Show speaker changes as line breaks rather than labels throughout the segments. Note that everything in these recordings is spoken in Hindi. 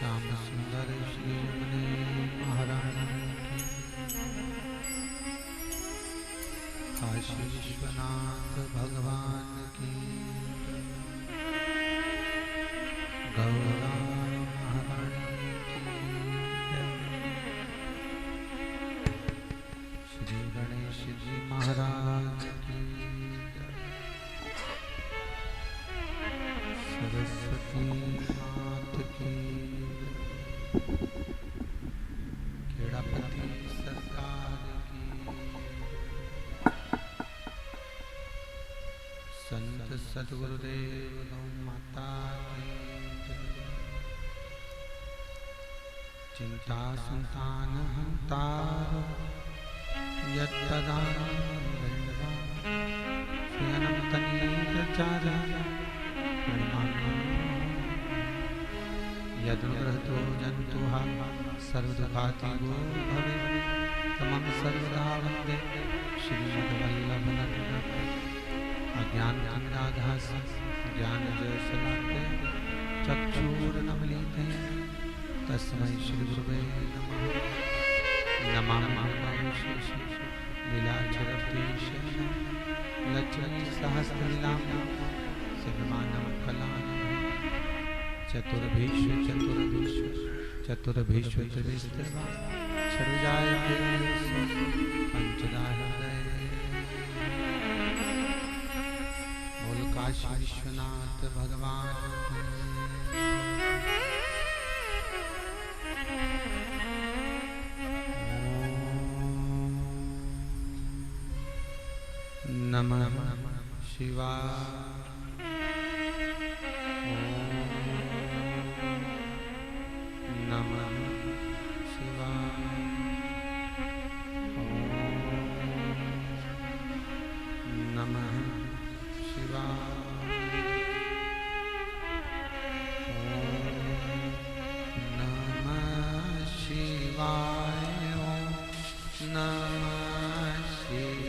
श्याम सुंदर श्री रमणे महाराज की, काशी विश्वनाथ भगवान की, गौरा महारानी की, श्री गणेश जी महाराज की, सरस्वती मात की, खेड़ापति सरकार की, संत सद्गुरुदेव गौ माता की जय। चिंता संतान हंतार यत्तदानं वैण्डवा स्वयं तनीर्चारा यदुग्रहतो जन्तुः सर्वदुःखातिगो भवेत् तमं सर्वदा वन्दे श्रीमद्वल्लभनन्दनं अज्ञानतिमिरान्धस्य ज्ञानञ्जनशलाकया चक्षुरुन्मीलितं तस्मै श्रीगुरुवे नमः। नमामि लीलाचरपीशं लक्ष्मीसहस्रलीलां सेवमानं कलानं चतुर्भीष्व त्रिविस्तृता षड्भुजाय पंचदा हृदय। बोल काशी विश्वनाथ भगवान नमः शिवाय। नमः शिवाय। नमः शिवाय। नमः शिवाय। नमः शिवाय।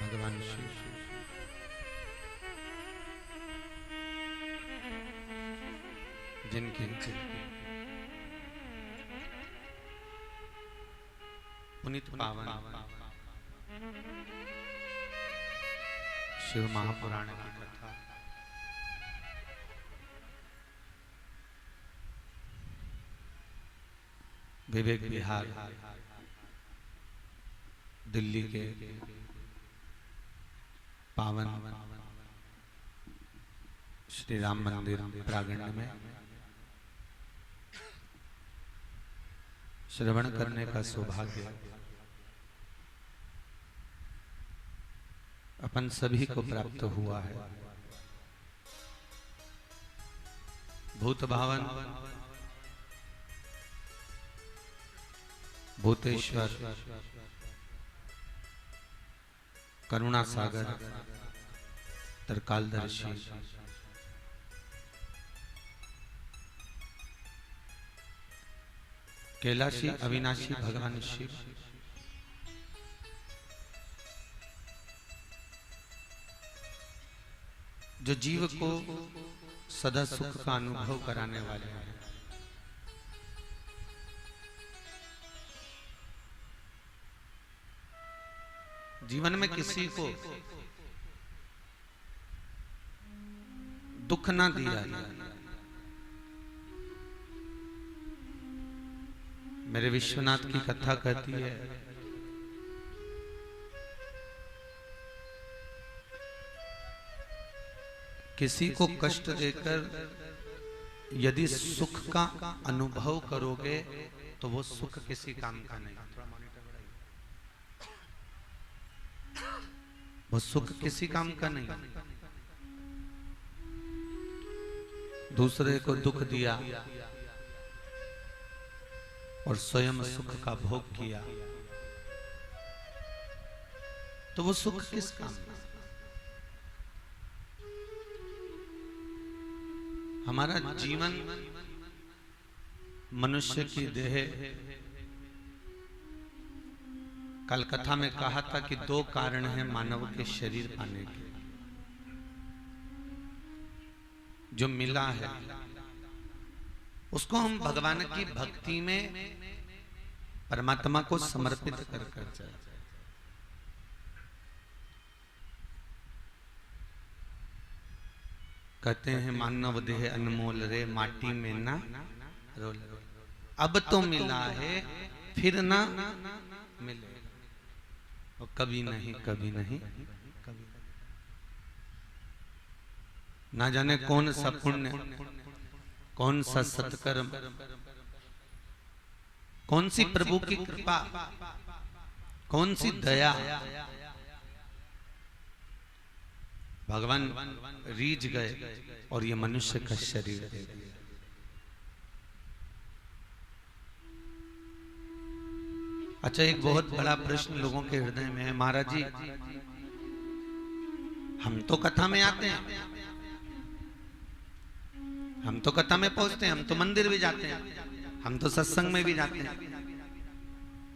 भगवान शिव जिनके पुनीत पावन शिव महापुराण की कथा विवेक विहार दिल्ली के पावन श्री राम मंदिर प्रांगण में श्रवण करने का सौभाग्य अपन सभी को प्राप्त हुआ है। भूत भावन भूतेश्वर करुणा सागर त्रिकालदर्शी कैलाशी अविनाशी भगवान शिव जो जीव को सदा सुख का अनुभव कराने वाले हैं। जीवन में किसी को दुख ना दिया जाए। मेरे विश्वनाथ की कथा कहती है किसी को कष्ट देकर यदि सुख का अनुभव करोगे तो वो सुख किसी काम का नहीं। वो सुख किसी काम का नहीं। दूसरे को दुख दिया और स्वयं सुख का भोग किया तो वो सुख किस काम का। हमारा जीवन मनुष्य की देह, कल कथा में कहा था कि दो कारण हैं मानव के शरीर पाने के। जो मिला है उसको हम भगवान की भक्ति में परमात्मा को समर्पित कर जाए। कहते हैं मानव देह अनमोल रे माटी में ना रोल। अब तो मिला है फिर ना मिले। और कभी नहीं कभी नहीं कभी ना जाने कौन सा पुण्य, कौन सा सत्कर्म, कौन सी प्रभु की कृपा, कौन सी दया भगवान रीझ गए और ये मनुष्य का शरीर दे दिया। अच्छा, एक बहुत बड़ा प्रश्न लोगों के हृदय में है, महाराज जी हम तो कथा में आते हैं, हम तो कथा में पहुंचते हैं, हम तो मंदिर भी जाते हैं, हम तो सत्संग में भी जाते हैं,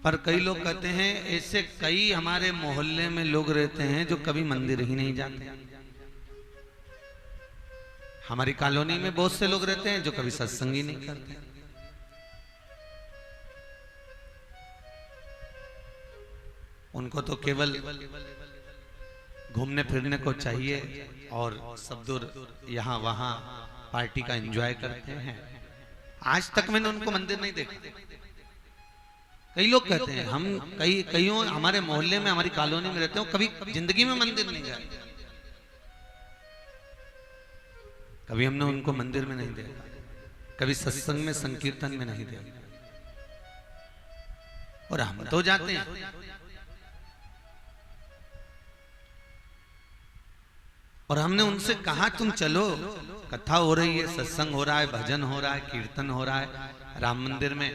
पर कई लोग कहते हैं ऐसे कई हमारे मोहल्ले में लोग रहते हैं जो कभी मंदिर ही नहीं जाते। हमारी कॉलोनी में बहुत से लोग रहते हैं जो कभी सत्संग ही नहीं करते। उनको तो केवल घूमने फिरने को चाहिए और सब दूर यहाँ वहां पार्टी का एंजॉय करते हैं। आज तक मैंने उनको मंदिर नहीं देखा। कई लोग कहते हैं हम कईयों हमारे मोहल्ले में हमारी कॉलोनी में रहते हो, कभी जिंदगी में मंदिर नहीं गए, कभी हमने उनको मंदिर में नहीं देखा, कभी सत्संग में संकीर्तन में नहीं देखा। और हम तो जाते हैं। और हमने उनसे कहा तुम चलो, कथा हो रही है, सत्संग हो रहा है, भजन हो रहा है, कीर्तन हो रहा है, राम मंदिर में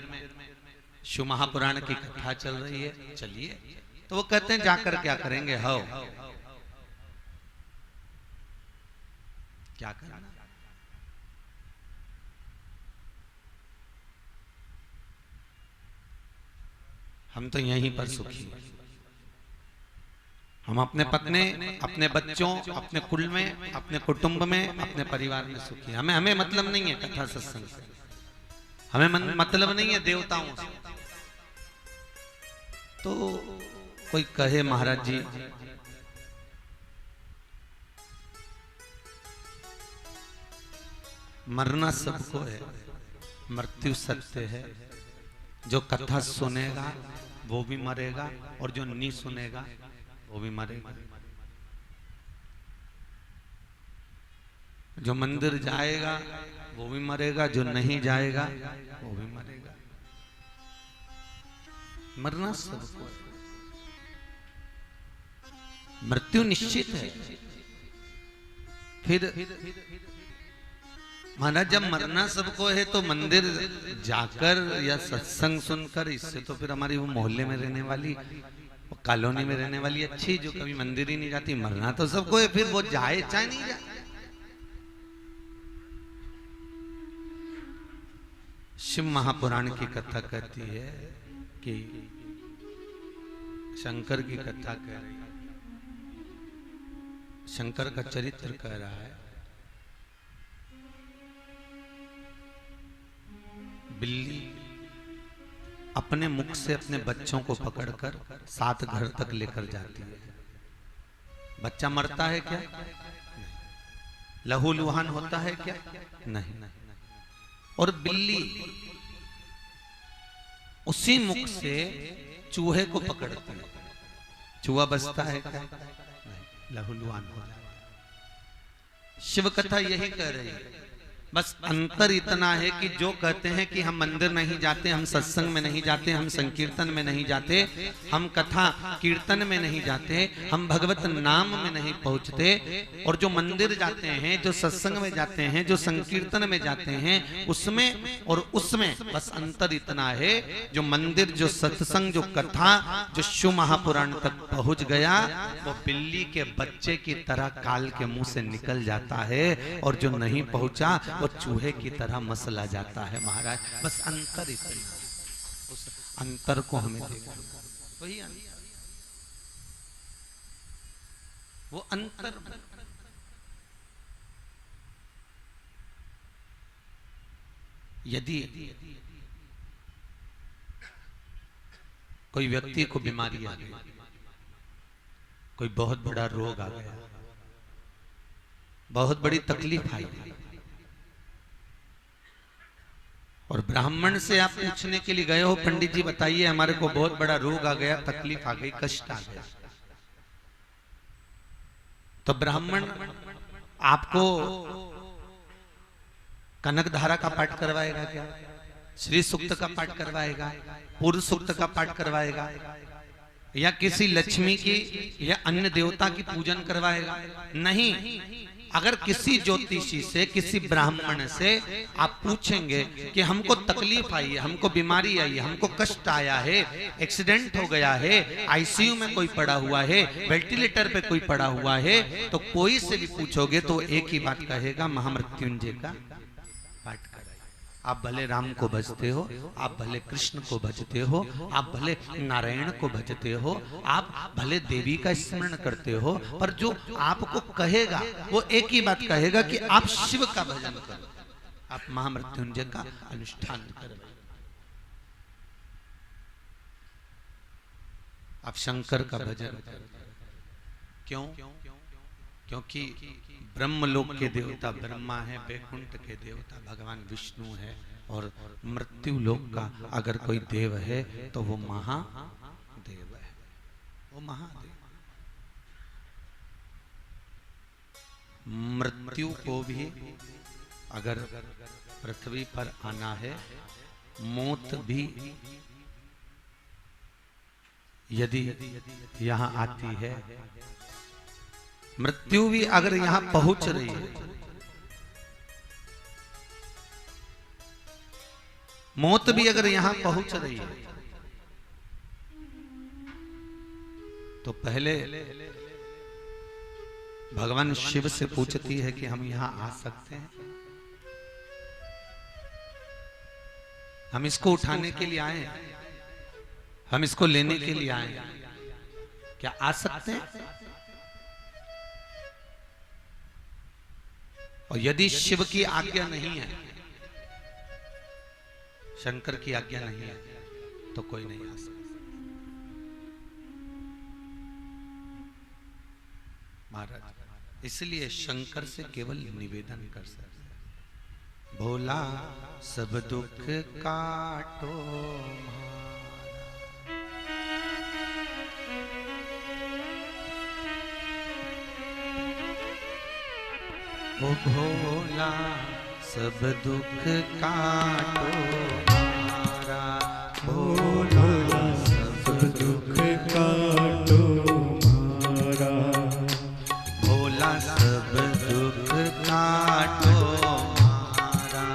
शिव महापुराण की कथा चल रही है, चलिए। तो वो कहते हैं जाकर क्या करेंगे, हो क्या करना। हम तो यहीं पर सुखी हैं, हम अपने पत्नी, अपने बच्चों, अपने कुल में, अपने कुटुंब में, अपने परिवार में सुखी। हमें मतलब नहीं है कथा सत्संग से, हमें मतलब नहीं है देवताओं से। तो कोई कहे महाराज जी मरना सबको है, मृत्यु सत्य है। जो कथा सुनेगा वो भी मरेगा और जो नहीं सुनेगा वो भी मरेगा। जो मंदिर जाएगा वो भी मरेगा, जो नहीं जाएगा वो भी मरेगा। मरना सबको है, मृत्यु निश्चित है। फिर महाराज जब मरना सबको है तो मंदिर जाकर या सत्संग सुनकर, इससे तो फिर हमारी वो मोहल्ले में रहने वाली, कॉलोनी में रहने वाली अच्छी जो कभी मंदिर ही नहीं जाती, मरना तो सबको है, फिर वो जाए चाहे नहीं जाए। शिव महापुराण की कथा कहती है कि शंकर की कथा कह रही है, शंकर का चरित्र कह रहा है। बिल्ली अपने मुख से अपने बच्चों को पकड़कर 7 घर तक लेकर जाती है। बच्चा मरता है क्या? लहूलुहान होता है क्या? नहीं। और बिल्ली उसी मुख से चूहे को पकड़ती है। चूहा बचता है क्या? नहीं, लहूलुहान हो जाता है। शिव कथा यही कह रही है। बस अंतर इतना है कि जो कहते हैं कि हम मंदिर नहीं जाते, हम सत्संग में नहीं जाते, हम संकीर्तन में नहीं जाते, हम कथा कीर्तन में नहीं जाते, हम भगवत नाम में नहीं पहुंचते, और जो मंदिर जाते हैं, जो सत्संग में जाते हैं, जो संकीर्तन में जाते हैं, उसमें और उसमें बस अंतर इतना है, जो मंदिर, जो सत्संग, जो कथा, जो शिव महापुराण तक पहुंच गया वो बिल्ली के बच्चे की तरह काल के मुंह से निकल जाता है, और जो नहीं पहुंचा वो चूहे की तरह मसला जाता है। महाराज बस अंतर इतना, उस अंतर को हमें देखना, वही अंतर, वो अंतर। यदि कोई व्यक्ति को बीमारी आ गई, कोई बहुत बड़ा रोग आ गया, बहुत बड़ी तकलीफ आई, और ब्राह्मण से आप पूछने के लिए गए हो, पंडित जी बताइए हमारे को बहुत बड़ा रोग आ गया, तकलीफ आ गई, कष्ट आ गया, तो ब्राह्मण आपको कनक धारा का पाठ करवाएगा क्या? श्री सूक्त का पाठ करवाएगा? पूर्व सूक्त का पाठ करवाएगा? या किसी लक्ष्मी की या अन्य देवता की पूजन करवाएगा? नहीं। अगर किसी ज्योतिषी से, किसी ब्राह्मण से आप पूछेंगे कि हमको तकलीफ आई है, हमको बीमारी आई है, हमको कष्ट आया है, एक्सीडेंट हो गया है, आईसीयू में कोई पड़ा हुआ है, वेंटिलेटर पे कोई पड़ा हुआ है, तो कोई से भी पूछोगे तो एक ही बात कहेगा, महामृत्युंजय का पाठ करें। आप भले राम को भजते हो, आप भले कृष्ण को भजते हो, आप भले नारायण को भजते हो, आप भले देवी का स्मरण करते हो, पर जो आपको कहेगा वो एक ही बात कहेगा कि आप शिव का भजन करो, आप महामृत्युंजय का अनुष्ठान करो, आप शंकर का भजन करो। क्यों? क्योंकि ब्रह्मलोक के देवता ब्रह्मा है, बैकुंठ के देवता भगवान विष्णु है, और मृत्यु लोक का अगर कोई देव है तो वो महादेव है, वो महादेव। मृत्यु को भी अगर पृथ्वी पर आना है, मौत भी यदि यहाँ आती है, मृत्यु भी अगर यहां पहुंच रही है, मौत भी अगर यहां पहुंच रही है, तो पहले भगवान शिव से पूछती है कि हम यहां आ सकते हैं? हम इसको उठाने के लिए आए, हम इसको लेने के लिए आए, क्या आ सकते हैं? और यदि शिव की आज्ञा नहीं है, शंकर की आज्ञा नहीं है, तो कोई नहीं आ सकता। महाराज इसलिए शंकर से केवल निवेदन कर सकते, भोला सब दुख काटो ओ भोला सब दुख काटो हमारा, भोला सब दुख काटो हमारा, भोला सब दुख काटो हमारा,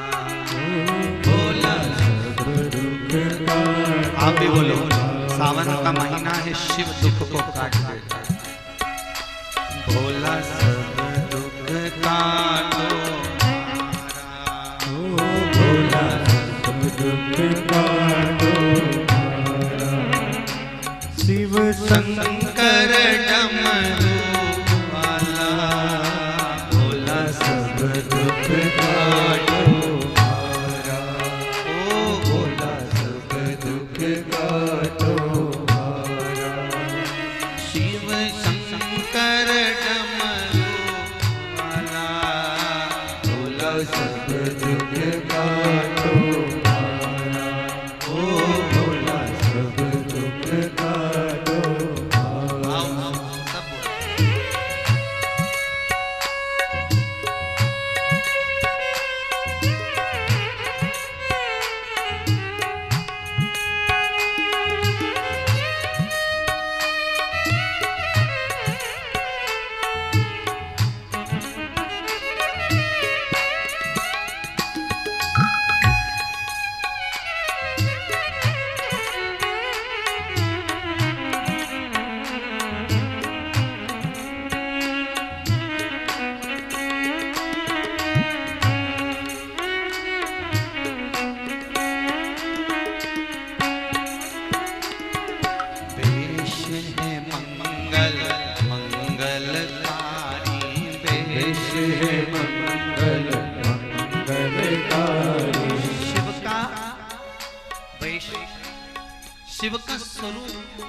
भोला सब दुख काटो। आप भी बोलो, सावन का महीना है, शिव दुख को काट देता है। भोला सब दुख काटो हमारा, भोला सब दुख काटो हमारा, शिव शंकर डमरू वाला, भोला सब दुख काटो हमारा, ओ भोला सब दुख काटो हमारा, शिव शंकर डमरू वाला, भोला सब दुख काटो हमारा, ओ भोला सब दुख काटो हमारा। शिव का स्वरूप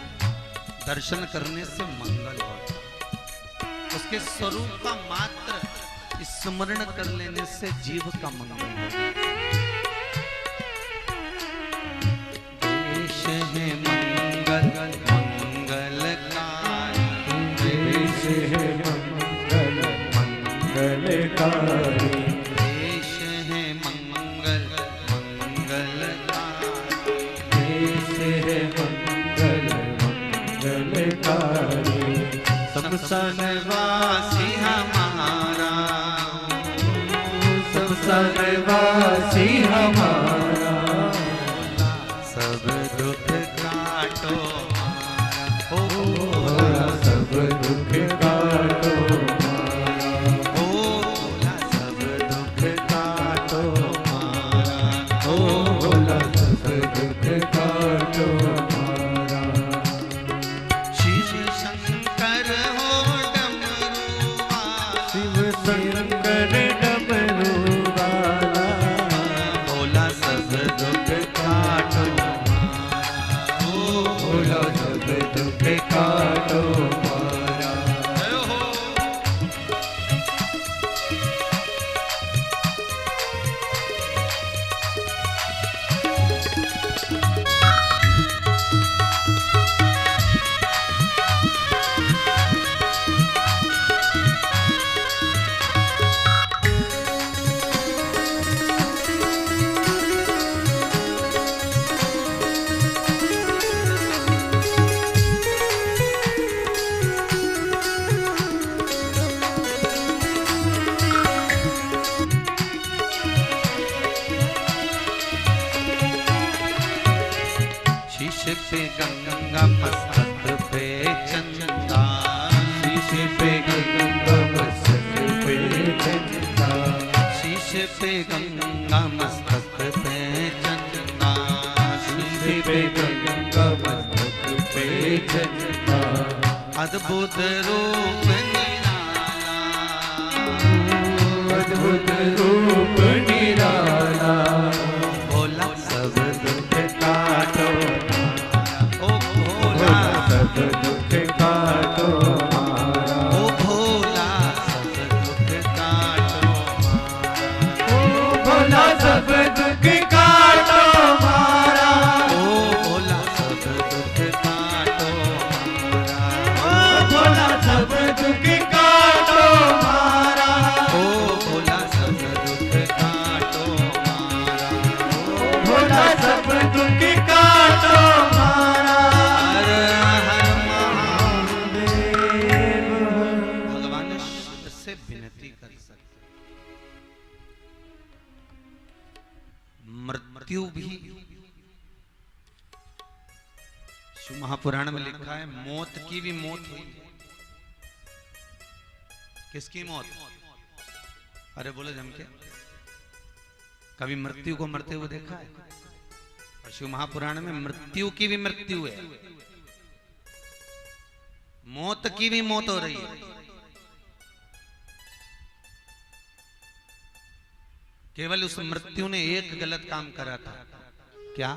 दर्शन करने से मंगल होता, उसके स्वरूप का मात्र स्मरण कर लेने से जीव का मंगल होता। देश है मंगल मंगलकारी, देश है मंगल मंगलकारी, देश है मंगल मंगलकारी, देश है मंगल मंगलकारी, सब सनवासी हमारा, सब सनवासी हमारा, सब दुख काटो हमारा, ओ भोला सब दुख काटो हमारा, ओ भोला सब दुख काटो हमारा, ओ भोला सब दुख काटो हमारा। शिव शंकर हो डमरू वाला, शिव शंकर डमरू वाला, भोला सब दुख काटो हमारा, ओ भोला सब दुख काटो हमारा। शीश पे गंगा मस्तक पे चंदा, शीश पे गंगा मस्तक पे चंदा, शीश पे गंगा मस्तक पे चंदा, शीश पे गंगा मस्तक पे चंदा, अद्भुत रूप निराला,
अद्भुत रूप निराला,
भोला सब
दुख काटो,
ओ भोला
सब दुख काटो हमारा,
ओ भोला सब दुख काटो हमारा,
ओ भोला सब दुख काटो हमारा,
ओ भोला सब दुख काटो हमारा,
ओ भोला सब दुख काटो हमारा,
ओ भोला सब दुख काटो हमारा,
ओ भोला सब दुख काटो हमारा।
हर हर महादेव। भगवान शिव से विनती कर सकते, मृत्यु भी शिव महापुराण में लिखा है, मौत की भी मौत हुई। किसकी मौत? अरे बोले जम के, कभी मृत्यु को मरते हुए देखा है? और शिव महापुराण में मृत्यु की भी मृत्यु है, मौत की भी मौत हो रही है। केवल उस मृत्यु ने एक गलत काम करा था। क्या?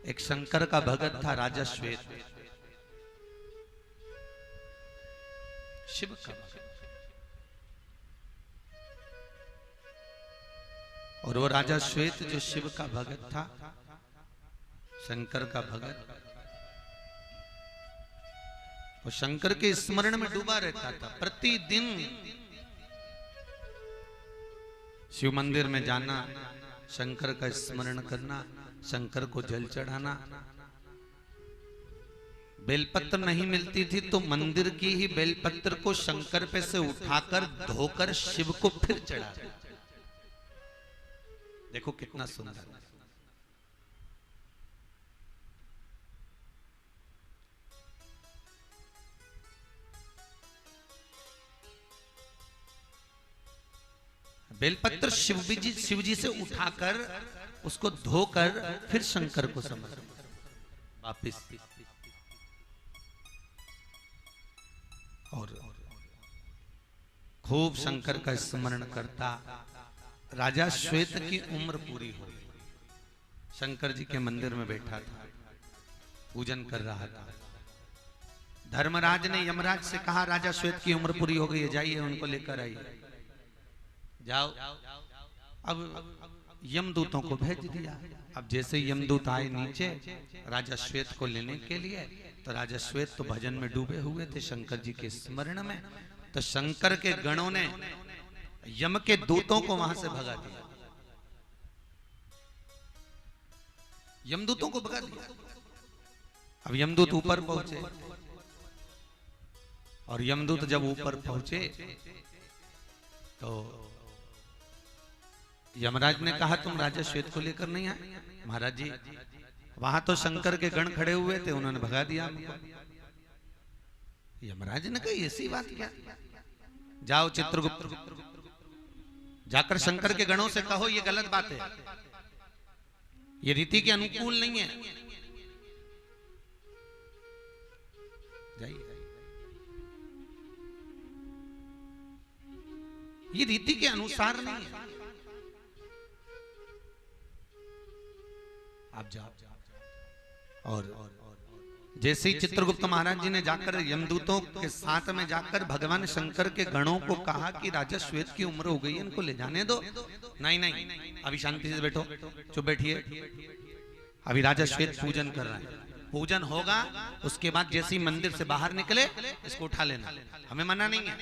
एक शंकर का भगत था राजा श्वेत, शिव का भगत, और वो राजा श्वेत जो शिव का भगत था, शंकर का भगत, वो शंकर के स्मरण में डूबा रहता था। प्रतिदिन शिव मंदिर में जाना, शंकर का स्मरण करना, शंकर को जल चढ़ाना। बेलपत्र नहीं मिलती थी तो मंदिर की ही बेलपत्र को शंकर पे से उठाकर धोकर शिव को फिर चढ़ा। देखो कितना सुंदर। बेलपत्र शिव जी से उठाकर उसको धोकर फिर शंकर को समर्पण वापिस। और खूब शंकर का स्मरण करता। राजा श्वेत की उम्र पूरी हो गई, शंकर जी के मंदिर में बैठा था, पूजन कर रहा था। धर्मराज ने यमराज से कहा, राजा श्वेत की उम्र पूरी हो गई है, जाइए उनको लेकर आइए। जाओ। अब यमदूतों को भेज दिया। अब जैसे यमदूत आए नीचे राजा श्वेत को लेने के लिए, तो राजा श्वेत तो भजन में डूबे हुए थे शंकर जी के स्मरण में। तो शंकर के गणों ने यम के दूतों को वहां से भगा दिया, यमदूतों को भगा दिया। अब यमदूत ऊपर पहुंचे, और यमदूत जब ऊपर पहुंचे तो यमराज ने कहा, तुम राजा श्वेत को लेकर नहीं आए? महाराज जी, वहां तो शंकर के गण खड़े हुए थे, उन्होंने भगा दिया हमको। यमराज ने कहा, ऐसी बात क्या? जाओ चित्रगुप्त, जाकर शंकर के गणों से कहो ये गलत बात है, ये रीति के अनुकूल नहीं है। जाइए, ये रीति के अनुसार नहीं है, आप जाओ। और जैसे ही चित्रगुप्त महाराज जी ने जाकर यमदूतों के साथ में जाकर भगवान शंकर के गणों को कहा कि राजा श्वेत की उम्र हो गई है, इनको ले जाने दो। नहीं नहीं, अभी शांति से बैठो, चुप बैठिए, अभी राजा श्वेत पूजन कर रहा है, पूजन होगा, उसके बाद जैसे ही मंदिर से बाहर निकले इसको उठा लेना, हमें मना नहीं है।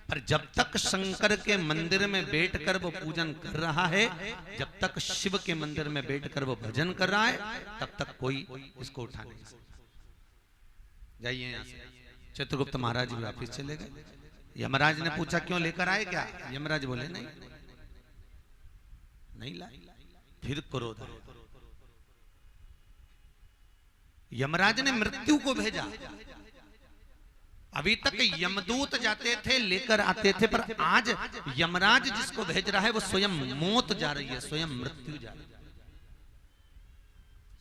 पर जब तक शंकर के मंदिर में बैठकर वो पूजन कर रहा है, जब तक शिव के मंदिर में बैठकर वो भजन कर रहा है, तब तक कोई इसको उठा नहीं सकता। जाइए यहाँ से। चित्रगुप्त महाराज भी वापिस चले गए। यमराज ने पूछा, क्यों लेकर आए क्या? यमराज बोले, नहीं नहीं लाए। फिर क्रोध आया, यमराज ने मृत्यु को भेजा। अभी तक यमदूत जाते थे, लेकर आते थे, पर आज यमराज जिसको भेज रहा है वो स्वयं मौत जा रही है, स्वयं मृत्यु जा रही है,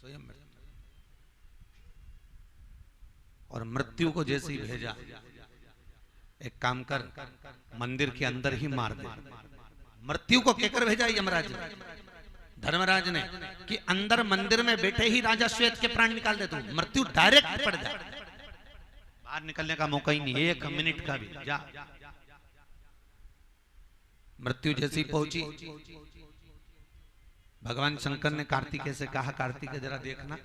स्वयं मृत्यु। और मृत्यु को जैसे ही भेजा, एक काम कर, मंदिर के अंदर ही मार दे। मृत्यु को कहकर भेजा यमराज धर्मराज ने कि अंदर मंदिर में बैठे ही राजा श्वेत के प्राण निकाल दे, तू मृत्यु डायरेक्ट पड़ जाए, बाहर निकलने का मौका ही नहीं, 1 मिनट का भी। जा। मृत्यु जैसी पहुंची, भगवान शंकर ने कार्तिकेय से कहा, कार्तिकेय जरा देखना,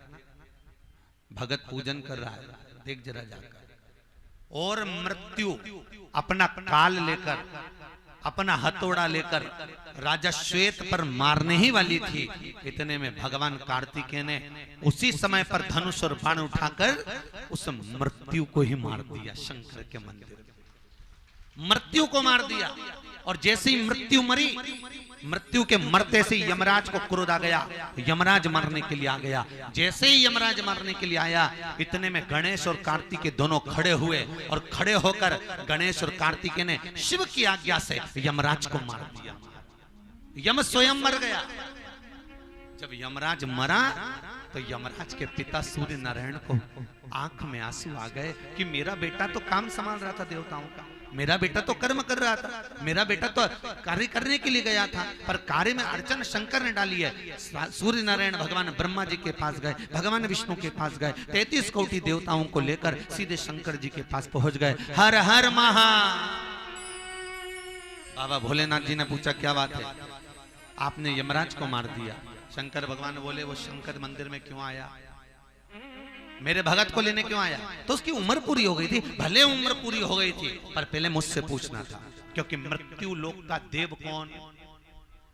भगत पूजन कर रहा है, देख जरा जाकर। और मृत्यु अपना काल लेकर, अपना हथौड़ा लेकर राजा श्वेत पर मारने ही वाली थी, इतने में भगवान कार्तिकेय ने उसी समय पर धनुष और बाण उठाकर उस मृत्यु को ही मार दिया। शंकर के मंदिर में मृत्यु को मार दिया। और जैसे ही मृत्यु मरी, मृत्यु के मरते से यमराज को क्रोध आ गया, यमराज मारने के लिए आ गया। जैसे ही यमराज मारने के लिए आया, इतने में गणेश और कार्तिकेय दोनों खड़े हुए और खड़े होकर गणेश और कार्तिकेय ने शिव की आज्ञा से यमराज को मार दिया। यम स्वयं मर गया। जब यमराज मरा तो यमराज के पिता सूर्य नारायण को आंख में आंसू आ गए कि मेरा बेटा तो काम संभाल रहा था देवताओं का, मेरा बेटा तो कर्म कर रहा था, मेरा बेटा तो कार्य करने के लिए गया था, पर कार्य में अड़चन शंकर ने डाली है। सूर्य नारायण भगवान ब्रह्मा जी के पास गए, भगवान विष्णु के पास गए, 33 कोटि देवताओं को लेकर सीधे शंकर जी के पास पहुंच गए। हर हर महा। बाबा भोलेनाथ जी ने पूछा क्या बात है, आपने यमराज को मार दिया। शंकर भगवान बोले, वो शंकर मंदिर में क्यों आया, मेरे भगत को लेने क्यों आया? तो उसकी उम्र पूरी हो गई थी, भले उम्र पूरी हो गई थी, पर पहले मुझसे पूछना था, क्योंकि मृत्यु लोक का देव कौन?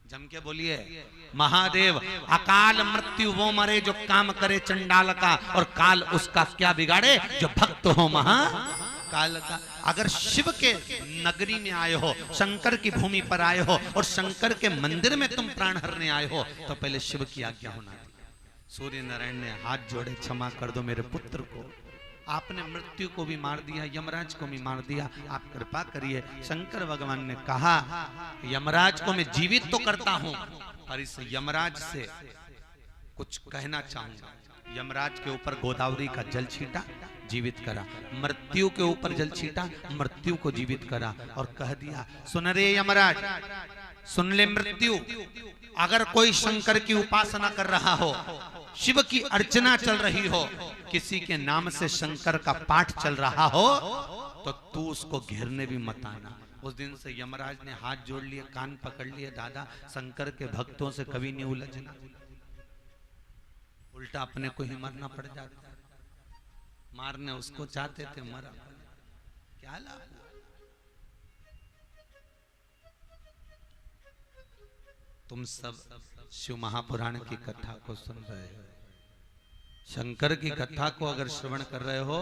जम के बोलिए, महादेव। अकाल मृत्यु वो मरे जो काम करे चंडाल का, और काल उसका क्या बिगाड़े जो भक्त हो महाकाल का। अगर शिव के नगरी में आए हो, शंकर की भूमि पर आए हो, और शंकर के मंदिर में तुम प्राण हरने आए हो, तो पहले शिव की आज्ञा होना चाहिए। सूर्य नारायण ने हाथ जोड़े, क्षमा कर दो मेरे पुत्र को, आपने मृत्यु को भी मार दिया, यमराज को भी मार दिया, आप कृपा करिए। शंकर भगवान ने कहा, यमराज को मैं जीवित तो करता हूं, पर इस यमराज से कुछ कहना चाहूंगा। यमराज के ऊपर गोदावरी का जल छीटा, जीवित करा। मृत्यु के ऊपर जल छीटा, मृत्यु को जीवित करा, और कह दिया, सुन रे यमराज, सुन ले मृत्यु, अगर कोई शंकर की उपासना कर रहा हो, शिव की अर्चना चल रही हो, किसी के नाम से शंकर का पाठ चल रहा हो, तो तू उसको घेरने भी मत आना। उस दिन से यमराज ने हाथ जोड़ लिए, कान पकड़ लिए, दादा शंकर के भक्तों से कभी नहीं उलझना, उल्टा अपने को ही मरना पड़ जाता। मारने उसको चाहते थे, मरा, क्या लाभ? तुम सब शिव महापुराण की कथा को सुन रहे हो, शंकर की कथा को अगर श्रवण कर रहे हो,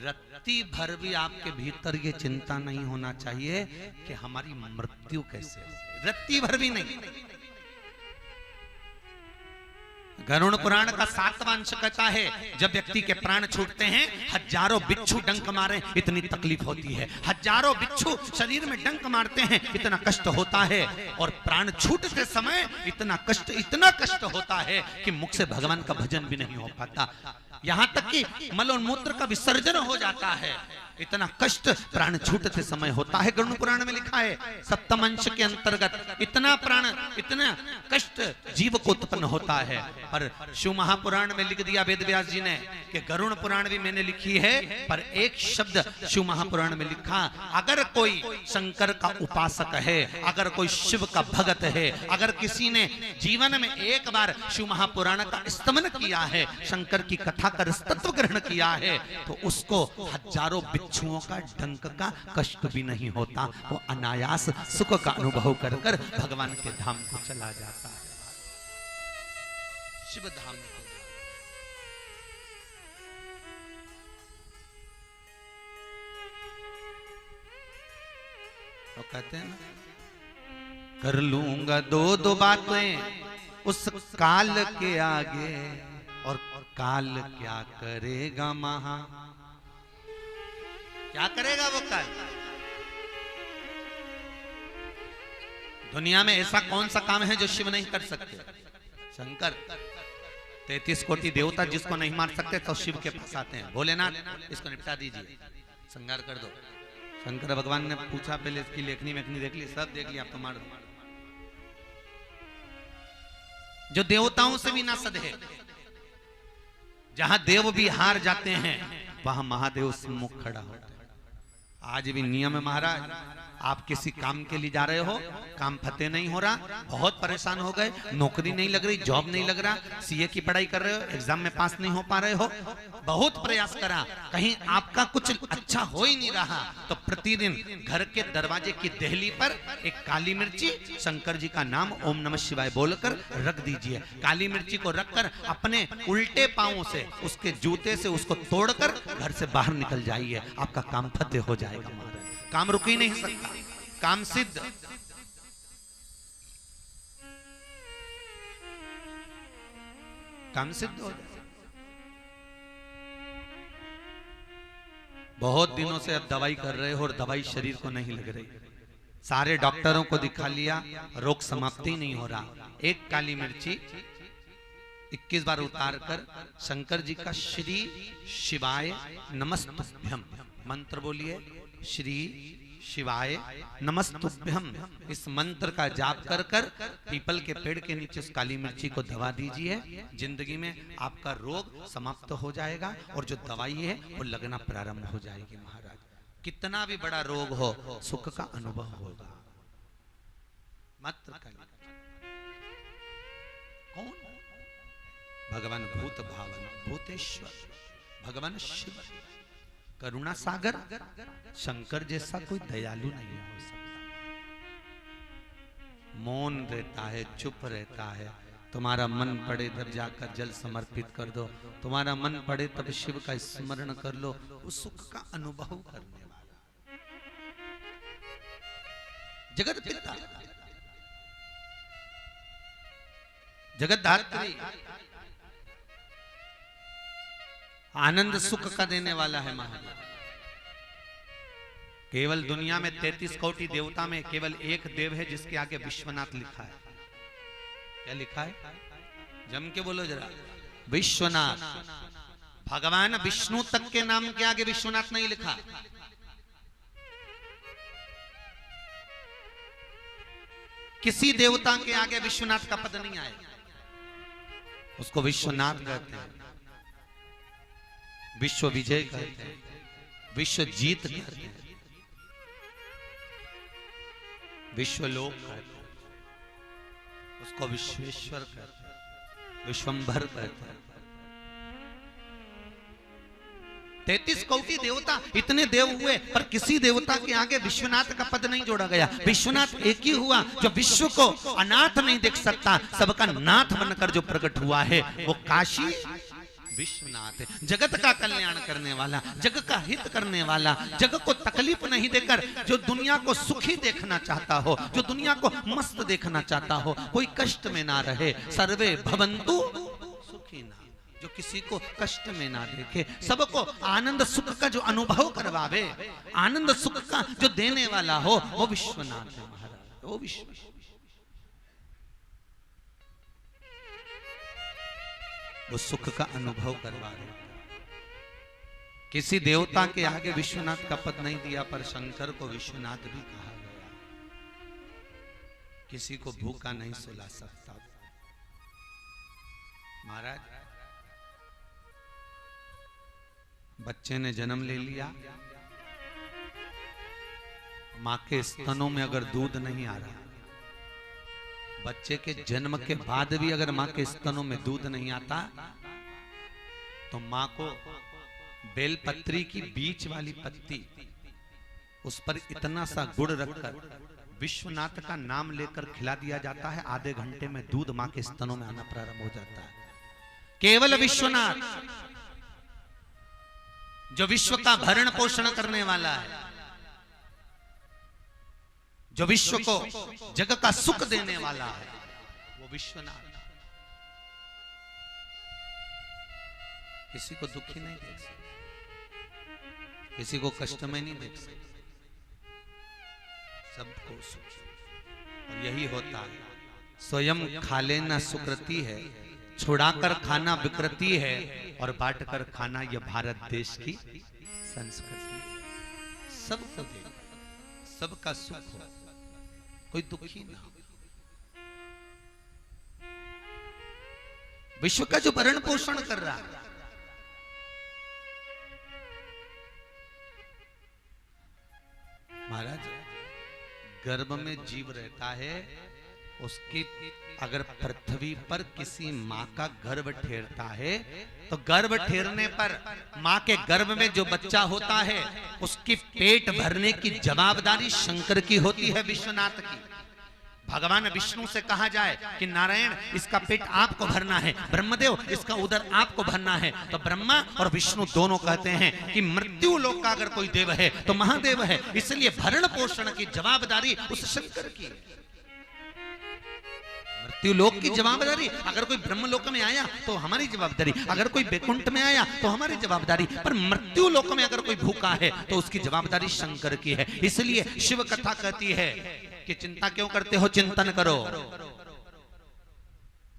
रत्ती भर भी आपके भीतर ये चिंता नहीं होना चाहिए कि हमारी मृत्यु कैसे हो, रत्ती भर भी नहीं। गरुड़ पुराण का 7वां अंश कहता है, जब व्यक्ति के प्राण छूटते हैं, हजारों बिच्छू डंक मारे इतनी तकलीफ होती है, हजारों बिच्छू शरीर में डंक मारते हैं इतना कष्ट होता है, और प्राण छूटते समय इतना कष्ट होता है कि मुख से भगवान का भजन भी नहीं हो पाता, यहाँ तक कि मल और मूत्र का विसर्जन हो जाता है, इतना कष्ट प्राण छूटते समय होता है। गरुड़ पुराण में लिखा है 7वें अंश के अंतर्गत इतना कष्ट जीव को उत्पन्न होता है। पर शिव महापुराण में लिख दिया वेद व्यास जी ने कि गरुड़ पुराण भी मैंने लिखी है, पर एक शब्द शिव महापुराण में लिखा, अगर कोई शंकर का उपासक है, अगर कोई शिव का भगत है, अगर किसी ने जीवन में एक बार शिव महापुराण का स्तमन किया है, शंकर की कथा का तत्व ग्रहण किया है, तो उसको हजारों बिच्छुओं का डंक का कष्ट भी नहीं होता, वो अनायास सुख का अनुभव कर कर भगवान के धाम को चला जाता है, शिव धाम को। तो कहते हैं ना, कर लूंगा दो बातें उस काल के आगे, और काल क्या करेगा महा, क्या करेगा वो काल? दुनिया में ऐसा कौन सा काम है जो शिव नहीं कर सकते? शंकर। 33 कोटि देवता जिसको नहीं मार सकते तो शिव के पास आते हैं, भोलेनाथ इसको निपटा दीजिए, संहार कर दो। शंकर भगवान ने पूछा, पहले इसकी लेखनी वेखनी देख ली, सब देख लिया, आप तो मार दो। जो देवताओं से भी ना सधे, जहां देव भी हार जाते हैं वहां महादेव सम्मुख खड़ा होता है। आज भी नियम है महाराज, आप किसी काम के लिए जा रहे हो, काम फतेह नहीं हो रहा, बहुत परेशान हो गए, नौकरी नहीं लग रही, जॉब नहीं लग रहा, सीए की पढ़ाई कर रहे हो, एग्जाम में पास नहीं हो पा रहे हो, बहुत प्रयास करा, कहीं आपका कुछ अच्छा हो ही नहीं रहा, तो प्रतिदिन घर के दरवाजे की देहली पर एक काली मिर्ची, शंकर जी का नाम ओम नमः शिवाय बोलकर रख दीजिए। काली मिर्ची को रखकर अपने उल्टे पांवों से, उसके जूते से उसको तोड़कर घर से बाहर निकल जाइए, आपका काम फतेह हो जाएगा महाराज। काम रुक ही नहीं सकता, काम सिद्ध। काम सिद्ध हो जाए। बहुत दिनों से अब दवाई कर रहे हो और दवाई शरीर को नहीं लग रही, सारे डॉक्टरों को दिखा लिया, रोग समाप्ति नहीं हो रहा। एक काली मिर्ची 21 बार उतार कर शंकर जी का श्री शिवाय नमस्तुभ्यम मंत्र बोलिए, श्री शिवाय नमस्तुभ्यम, इस मंत्र का जाप कर कर पीपल के पेड़ के नीचे उस काली मिर्ची को दबा दीजिए। जिंदगी में आपका रोग समाप्त हो जाएगा और जो दवाई है वो लगना प्रारंभ हो जाएगी महाराज। कितना भी बड़ा रोग हो, सुख का अनुभव होगा। मात्र काली कौन? भगवान भूत भावन भूतेश्वर, भगवान शिव करुणा सागर, शंकर जैसा कोई दयालु नहीं हो सकता। मौन रहता है, चुप रहता है। तुम्हारा मन पड़े इधर जाकर जल समर्पित कर दो, तुम्हारा मन पड़े तब शिव का स्मरण कर लो, उस सुख का अनुभव करने वाला जगत पिता जगत धात्री, आनंद सुख का देने वाला है महादेव। केवल दुनिया में 33 कोटि देवता में केवल एक देव है जिसके आगे विश्वनाथ लिखा है। क्या लिखा है? जम के बोलो जरा, विश्वनाथ। भगवान विष्णु तक के नाम के आगे विश्वनाथ नहीं लिखा। किसी देवता के आगे विश्वनाथ का पद नहीं आएगा, उसको विश्वनाथ कहते हैं, विश्व विजय कहते हैं, विश्व जीत कहते हैं, विश्वलोक कहते हैं, उसको विश्वेश्वर कहते हैं, विश्वंभर कहते हैं। 33 कोटि देवता, इतने देव हुए पर किसी देवता के आगे विश्वनाथ का पद नहीं जोड़ा गया। विश्वनाथ एक ही हुआ जो विश्व को अनाथ नहीं देख सकता, सबका नाथ बनकर जो प्रकट हुआ है वो काशी विश्वनाथ है। जगत का कल्याण करने वाला, जगत का हित करने वाला, जगत को तकलीफ नहीं देकर जो दुनिया को सुखी देखना चाहता हो, जो दुनिया को मस्त देखना चाहता हो, कोई कष्ट में ना रहे, सर्वे भवन्तु सुखिनः, जो किसी को कष्ट में ना देखे, सबको आनंद सुख का जो अनुभव करवावे, आनंद सुख का जो देने वाला हो, वो विश्वनाथ है महाराज, वो विश्व। वो सुख का अनुभव करवा रहे। किसी देवता के आगे विश्वनाथ का पद नहीं दिया, पर शंकर को विश्वनाथ भी कहा गया। किसी को भूखा नहीं सुला सकता महाराज। बच्चे ने जन्म ले लिया, मां के स्तनों में अगर दूध नहीं आ रहा, बच्चे के जन्म के बाद भी अगर मां के स्तनों में दूध नहीं आता, तो मां को बेलपत्री की बीच वाली पत्ती, उस पर इतना सा गुड़ रखकर विश्वनाथ का नाम लेकर खिला दिया जाता है। आधे घंटे में दूध मां के स्तनों में आना प्रारंभ हो जाता है। केवल विश्वनाथ जो विश्व का भरण पोषण करने वाला है, जो विश्व को जग का सुख देने वाला है, वो विश्वनाथ। किसी को दुखी नहीं देख सकते, किसी को कष्ट में नहीं देख सकते, सबको सुख। और यही होता है, स्वयं खा लेना सुकृति है, छुड़ाकर खाना विकृति है और बांटकर खाना यह भारत देश की संस्कृति। सबको दे, सबका सुख हो, कोई दुखी ना हो। विश्व का जो भरण पोषण कर रहा है, महाराज गर्भ में जीव रहता है, उसकी अगर पृथ्वी पर किसी माँ का गर्भ ठेरता है तो गर्भ ठेरने पर माँ के गर्भ में जो बच्चा होता है उसकी पेट भरने की जवाबदारी शंकर की होती है, विश्वनाथ की। भगवान विष्णु से कहा जाए कि नारायण इसका पेट आपको भरना है, ब्रह्मदेव इसका उदर आपको भरना है, तो ब्रह्मा और विष्णु दोनों कहते हैं कि मृत्यु लोक का अगर कोई देव है तो महादेव है, इसलिए भरण पोषण की जवाबदारी उस शंकर की। मृत्यु लोक की जवाबदारी, अगर कोई ब्रह्मलोक में आया तो हमारी जवाबदारी, अगर कोई बैकुंठ में आया तो हमारी जवाबदारी, पर मृत्यु लोक में अगर कोई भूखा है तो उसकी जवाबदारी शंकर की है। इसलिए शिव कथा कहती है कि चिंता क्यों करते हो, चिंतन करो।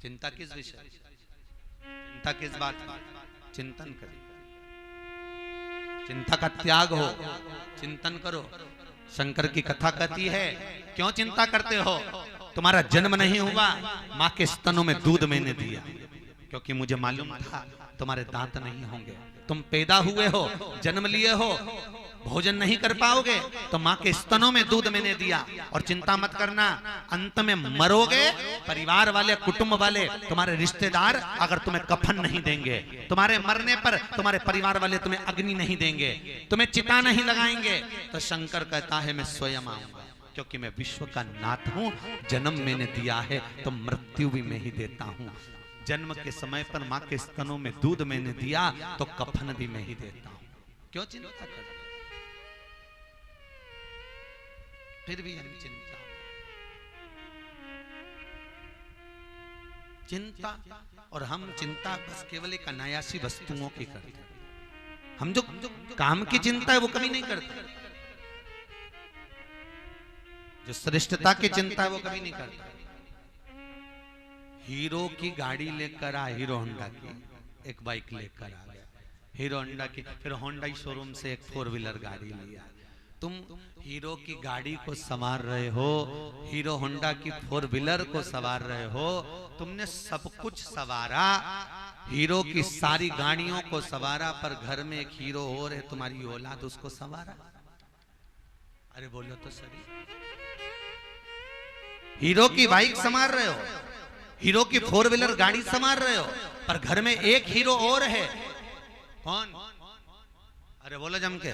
चिंता किस विषय, चिंता किस बात, चिंतन करो, चिंता का त्याग हो, चिंतन करो। शंकर की कथा कहती है क्यों चिंता करते हो, तुम्हारा जन्म नहीं हुआ, माँ के स्तनों में दूध मैंने दिया, क्योंकि मुझे मालूम था तुम्हारे दांत नहीं होंगे, तुम पैदा हुए हो, जन्म लिए हो, भोजन नहीं कर पाओगे, तो माँ के स्तनों में दूध मैंने दिया। और चिंता मत करना, अंत में मरोगे, परिवार वाले, कुटुंब वाले, तुम्हारे रिश्तेदार अगर तुम्हें कफन नहीं देंगे, तुम्हारे मरने पर तुम्हारे परिवार वाले तुम्हें अग्नि नहीं देंगे, तुम्हें चिता नहीं लगाएंगे, तो शंकर कहता है मैं स्वयं आऊंगा, क्योंकि मैं विश्व का नाथ हूं, जन्म मैंने दिया है तो मृत्यु भी मैं ही देता हूं। जन्म के समय पर माँ के स्तनों में दूध मैंने दिया तो कफन भी मैं ही देता हूं। क्यों चिंता करते, फिर भी हम चिंता और हम चिंता बस केवल एक अनायासी वस्तुओं की करते हैं। हम जो काम की चिंता है वो कभी नहीं करते, जो श्रेष्ठता की चिंता है वो कभी नहीं करते। हीरो की गाड़ी लेकर आ, हीरो होंडा की एक बाइक लेकर आ गया, हीरो होंडा की, फिर होंडा शोरूम से एक 4 व्हीलर गाड़ी लिया। तुम हीरो की गाड़ी को संवार रहे हो, हीरो होंडा की 4 व्हीलर को संवार रहे हो, तुमने सब कुछ संवारा, हीरो की सारी गाड़ियों को संवारा, पर घर में एक हीरो और है तुम्हारी औलाद, उसको संवारा। अरे बोलो तो सही, हीरो की बाइक संवार रहे हो, हीरो की 4 व्हीलर गाड़ी संवार रहे हो, पर घर में एक हीरो और है, कौन? अरे बोलो जम के,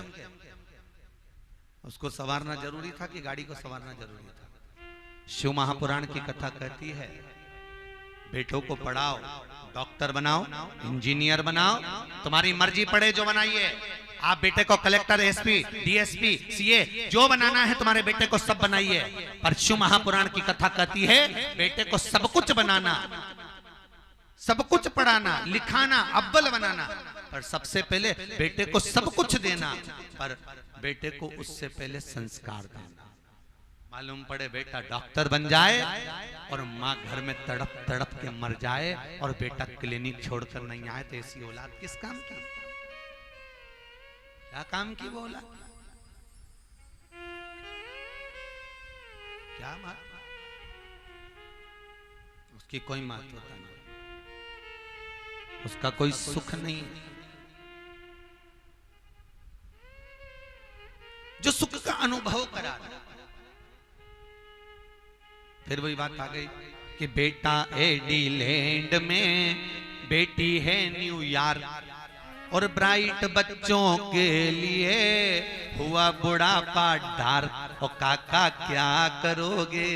उसको संवारना जरूरी था कि गाड़ी को संवारना जरूरी था? शिव महापुराण की कथा कहती है बेटों को पढ़ाओ, डॉक्टर बनाओ, इंजीनियर बनाओ, तुम्हारी मर्जी पड़े जो बनाइए। आप बेटे को कलेक्टर, एसपी, डीएसपी, सीए जो बनाना है तुम्हारे बेटे को सब बनाइए, पर शिव महापुराण की कथा कहती है बेटे को सब कुछ बनाना, सब कुछ पढ़ाना, लिखाना, अव्वल बनाना, पर सबसे पहले बेटे को सब कुछ देना, पर बेटे को उससे पहले संस्कार देना। मालूम पड़े बेटा डॉक्टर बन जाए और माँ घर में तड़प तड़प के मर जाए और बेटा क्लिनिक छोड़कर नहीं आए, तो ऐसी औलाद किस काम की? क्या काम की वो औलाद? क्या महत्व? उसकी कोई महत्वता नहीं, उसका कोई सुख नहीं। जो सुख का अनुभव करा, फिर वही बात आ गई कि बेटा एडिलैंड में, बेटी है न्यूयॉर्क, और ब्राइट बच्चों के लिए हुआ बुढ़ापा डार्क। और काका क्या करोगे,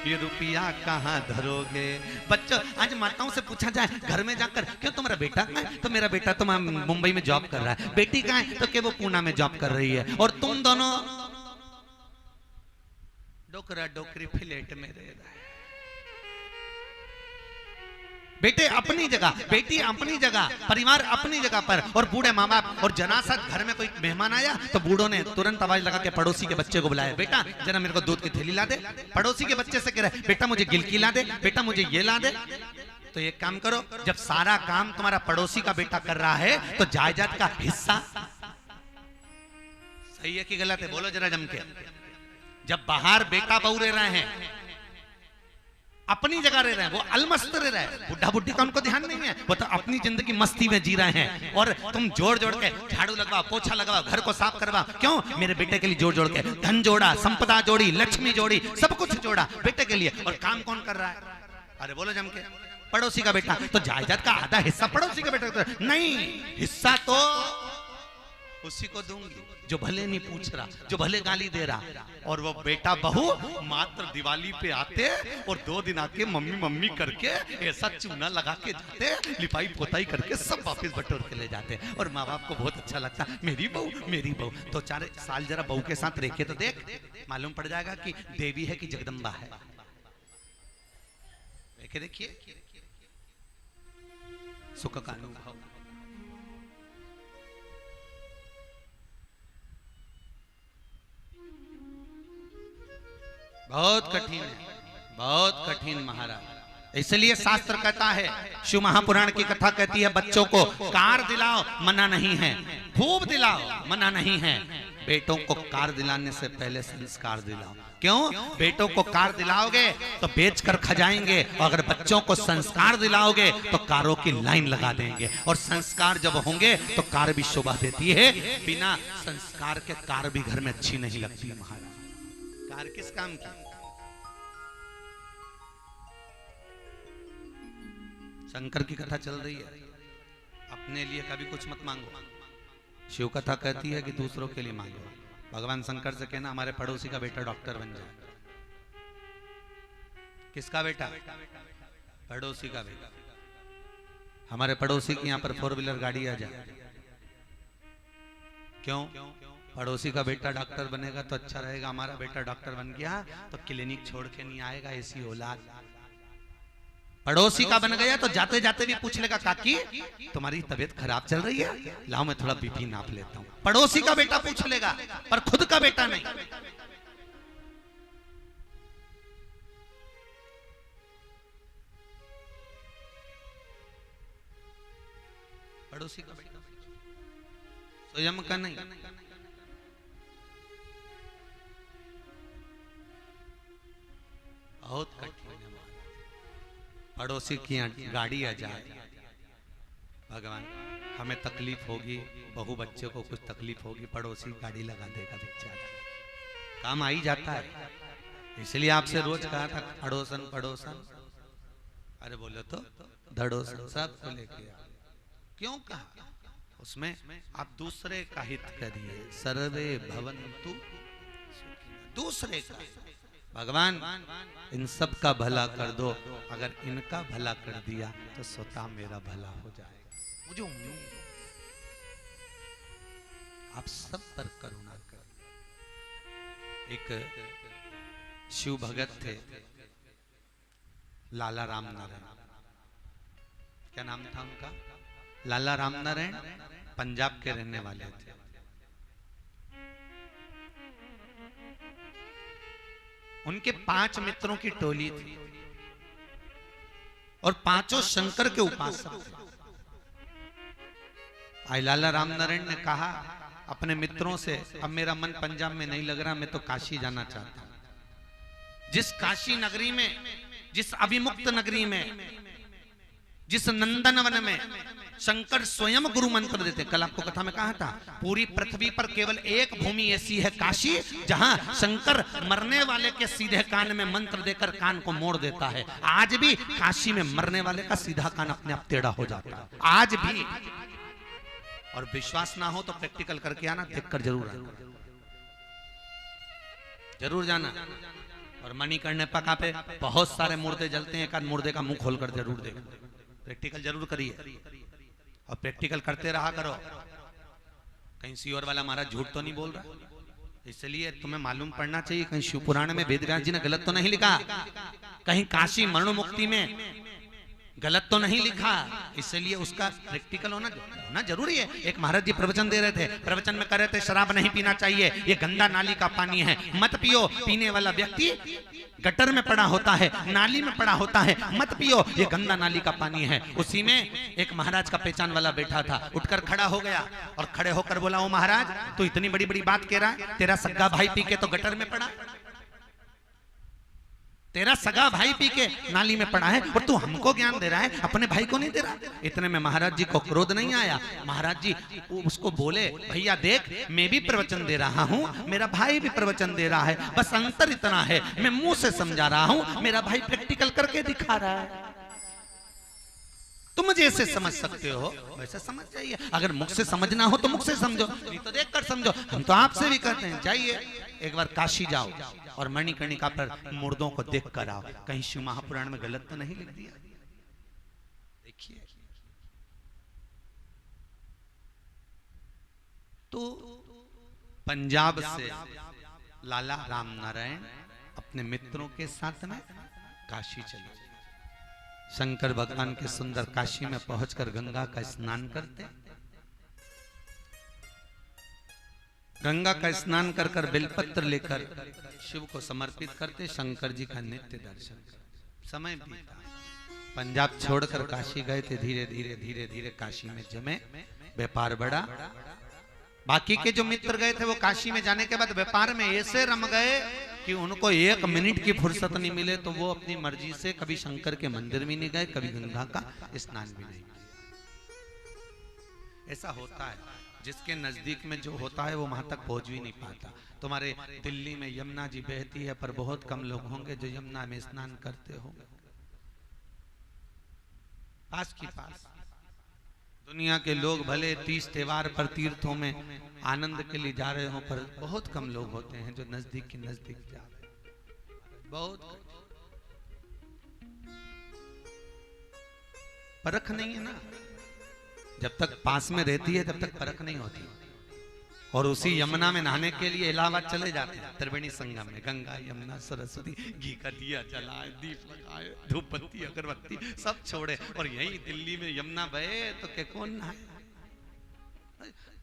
ये रुपया कहाँ धरोगे? बच्चों, आज माताओं से पूछा जाए घर में जाकर क्यों तुम्हारा बेटा कहाँ है, तो मेरा बेटा तो मुंबई में जॉब कर रहा है। बेटी कहाँ है, तो कि वो पूना में जॉब कर रही है। और तुम दोनों डोकरा डोकरी फ्लैट में रह रहा है। बेटे अपनी जगह, बेटी अपनी जगह, परिवार अपनी जगह पर, और बूढ़े माँ बाप। और जनासत घर में कोई मेहमान आया तो बूढ़ों ने तुरंत आवाज लगा के पड़ोसी के बच्चे को बुलाया, बेटा जरा मेरे को दूध की थैली ला दे। पड़ोसी के बच्चे से कह रहे बेटा मुझे गिलकी ला दे, बेटा मुझे ये ला दे। तो एक काम करो, जब सारा काम तुम्हारा पड़ोसी का बेटा कर रहा है तो जायदाद का हिस्सा सही है कि गलत है? बोलो जरा जम के। जब बाहर बेटा बहू रह रहे हैं, अपनी जगह रह रहे हैं, वो अलमस्त रह रहे हैं, बुढ़ा बुढ़ी का उनको ध्यान नहीं है, वो तो अपनी जिंदगी मस्ती में जी रहे हैं, और तुम जोड़ जोड़ के झाड़ू लगवाओ, पोछा लगवाओ, घर को साफ करवाओ। क्यों? मेरे बेटे के लिए जोड़ जोड़ के धन जोड़ा, संपदा जोड़ी, लक्ष्मी जोड़ी, सब कुछ जोड़ा बेटे के लिए। और काम कौन कर रहा है? अरे बोलो जम के, पड़ोसी का बेटा। तो जायदाद का आधा हिस्सा पड़ोसी के बेटे को नहीं, हिस्सा तो उसी को दूंगी जो भले नहीं पूछ रहा, जो भले गाली दे रहा। और वो बेटा बहू मात्र दिवाली पे आते और 2 दिन आके मम्मी मम्मी करके ऐसा चूना लगा के जाते, लिपाई पोताई करके सब वापस बटोर के ले जाते। और माँ बाप को बहुत अच्छा लगता, मेरी बहू मेरी बहू। तो 4 साल जरा बहू के साथ रह के तो देख, मालूम पड़ जाएगा कि देवी है कि जगदम्बा है। देखिए सुख का अनुभव। बहुत कठिन है, बहुत कठिन महाराज। इसलिए शास्त्र कहता है, शिव महापुराण की कथा कहती है, बच्चों को कार दिलाओ मना नहीं है, खूब दिलाओ मना नहीं है, बेटों को कार दिलाने से पहले संस्कार दिलाओ। क्यों? बेटों को कार दिलाओगे तो बेच कर खा जाएंगे, और अगर बच्चों को संस्कार दिलाओगे तो कारों की लाइन लगा देंगे। और संस्कार जब होंगे तो कार भी शोभा देती है, बिना संस्कार के कार भी घर में अच्छी नहीं लगती महाराज। कार किस काम की? शंकर की कथा चल रही है, अपने लिए कभी कुछ मत मांगो। शिव कथा कहती है कि दूसरों के लिए मांगो। भगवान शंकर से कहना हमारे पड़ोसी का बेटा डॉक्टर बन जाए। किसका बेटा? पड़ोसी का बेटा। हमारे पड़ोसी की यहाँ पर 4 व्हीलर गाड़ी आ जाए। क्यों? पड़ोसी का बेटा डॉक्टर बनेगा तो अच्छा रहेगा। हमारा बेटा डॉक्टर बन गया तो क्लिनिक छोड़ के नहीं आएगा, ऐसी औलाद। पड़ोसी का बन गया तो जाते जाते भी पूछ लेगा, काकी तुम्हारी तबीयत खराब चल रही है, लाओ मैं थोड़ा बीपी नाप लेता हूं। पड़ोसी का बेटा पूछ लेगा, पर खुद का बेटा नहीं। पड़ोसी का बेटा, स्वयं का नहीं। बहुत कठिन है। पड़ोसी की गाड़ी आ जाए, भगवान हमें तकलीफ होगी, बहू बच्चे को कुछ तकलीफ होगी, पड़ोसी गाड़ी लगा देगा, बेचारा काम आ ही जाता है। इसलिए आपसे रोज कहा था पड़ोसन पड़ोसन, अरे बोलो तो धड़ोसन, सबको लेके आओ। क्यों कहा? उसमें आप दूसरे का हित करिए, सर्वे भवन्तु, दूसरे का। भगवान इन सब का भला कर दो, अगर इनका भला कर दिया तो स्वतः मेरा भला हो जाएगा। मुझे उम्मीद आप सब पर करुणा कर। एक शिव भगत थे, लाला राम नारायण, क्या नाम था उनका? लाला राम नारायण, पंजाब के रहने वाले थे। उनके 5 मित्रों की टोली थी और 5 शंकर के उपासक थे। आई लाला राम नारायण ने कहा अपने मित्रों से, अब मेरा मन पंजाब में नहीं लग रहा, मैं तो काशी जाना चाहता हूं। जिस काशी नगरी में, जिस अभिमुक्त नगरी में, जिस नंदनवन में शंकर स्वयं गुरु मंत्र देते। कल आपको कथा में कहा था, पूरी पृथ्वी पर केवल एक भूमि ऐसी है काशी, जहां शंकर मरने वाले के सीधे कान में मंत्र देकर कान को मोड़ देता है। आज भी काशी में मरने वाले का सीधा कान अपने आप टेढ़ा हो जाता है, आज भी। और विश्वास ना हो तो प्रैक्टिकल करके आना, देखकर जरूर आना, जरूर जाना। और मणिकर्णिका पे बहुत सारे मुर्दे जलते हैं, एक आध मुर्दे का मुंह खोलकर जरूर देखो, प्रैक्टिकल जरूर करिए। और प्रैक्टिकल करते रहा करो, कहीं सीओर वाला हमारा झूठ तो नहीं बोल रहा। इसलिए तुम्हें मालूम पड़ना चाहिए, कहीं शिवपुराण में वेदव्यास जी ने गलत तो नहीं लिखा, कहीं काशी मरण मुक्ति में गलत तो नहीं लिखा, इसलिए उसका प्रैक्टिकल होना जरूरी है। एक महाराज जी प्रवचन दे रहे थे, प्रवचन में कह रहे थे शराब नहीं पीना चाहिए, ये गंदा नाली का पानी है, मत पियो। पीने वाला व्यक्ति गटर में पड़ा होता है, नाली में पड़ा होता है, मत पियो, ये गंदा नाली का पानी है। उसी में एक महाराज का पहचान वाला बैठा था, उठकर खड़ा हो गया और खड़े होकर बोला, ओ महाराज तू इतनी बड़ी बड़ी बात कह रहा है, तेरा सगा भाई पी के तो गटर में पड़ा, तेरा सगा भाई पी के नाली में पड़ा है और तू हमको ज्ञान दे रहा है, अपने भाई को नहीं दे रहा। इतने में महाराज जी को क्रोध नहीं आया, महाराज जी उसको बोले, भैया देख मैं भी प्रवचन दे रहा हूँ, मेरा भाई भी प्रवचन दे रहा है, बस अंतर इतना है मैं मुंह से समझा रहा हूँ, मेरा भाई प्रैक्टिकल करके दिखा रहा है। तुम जैसे समझ सकते हो वैसे समझ जाइए, अगर मुख से समझना हो तो मुख से समझो, नहीं तो देख कर समझो। हम तो आपसे भी कहते हैं जाइए एक बार काशी जाओ और मणिकर्णिका पर मुर्दों को देख कर आओ, कहीं शिव महापुराण में गलत तो नहीं लिख दिया। देखिए तो पंजाब से लाला राम नारायण अपने मित्रों के साथ में काशी चले। शंकर भगवान के सुंदर काशी में पहुंचकर गंगा का स्नान करते, गंगा का स्नान कर कर बेलपत्र लेकर शिव को समर्पित करते, शंकर जी का नित्य दर्शन। समय बीता, पंजाब छोड़कर काशी गए थे, धीरे धीरे धीरे धीरे काशी में जमे, व्यापार बढ़ा। बाकी के जो मित्र गए थे वो काशी में जाने के बाद व्यापार में ऐसे रम गए कि उनको एक मिनट की फुर्सत नहीं मिले, तो वो अपनी मर्जी से कभी शंकर के मंदिर भी नहीं गए, कभी गंगा का स्नान भी नहीं किया। ऐसा होता है, जिसके नजदीक में जो होता है वो वहां तक पहुंच भी नहीं पाता। तुम्हारे दिल्ली में यमुना जी बहती है, पर बहुत कम लोग होंगे जो यमुना में स्नान करते होंगे। पास की पास दुनिया के लोग भले 30 त्योहार पर तीर्थों में आनंद के लिए जा रहे हो, पर बहुत कम लोग होते हैं जो नजदीक के नजदीक जा रहे हैं। बहुत परख नहीं है ना, जब तक पास में रहती है तब तक परख नहीं होती। और उसी यमुना में नहाने के लिए इलाहाबाद चले जाते हैं, त्रिवेणी संगम में गंगा यमुना सरस्वती, घी का दिया जलाए, दीप लगाए, धूप बत्ती अगरबत्ती सब छोड़े, और यही दिल्ली में यमुना बहे तो क्या कौन नहाए?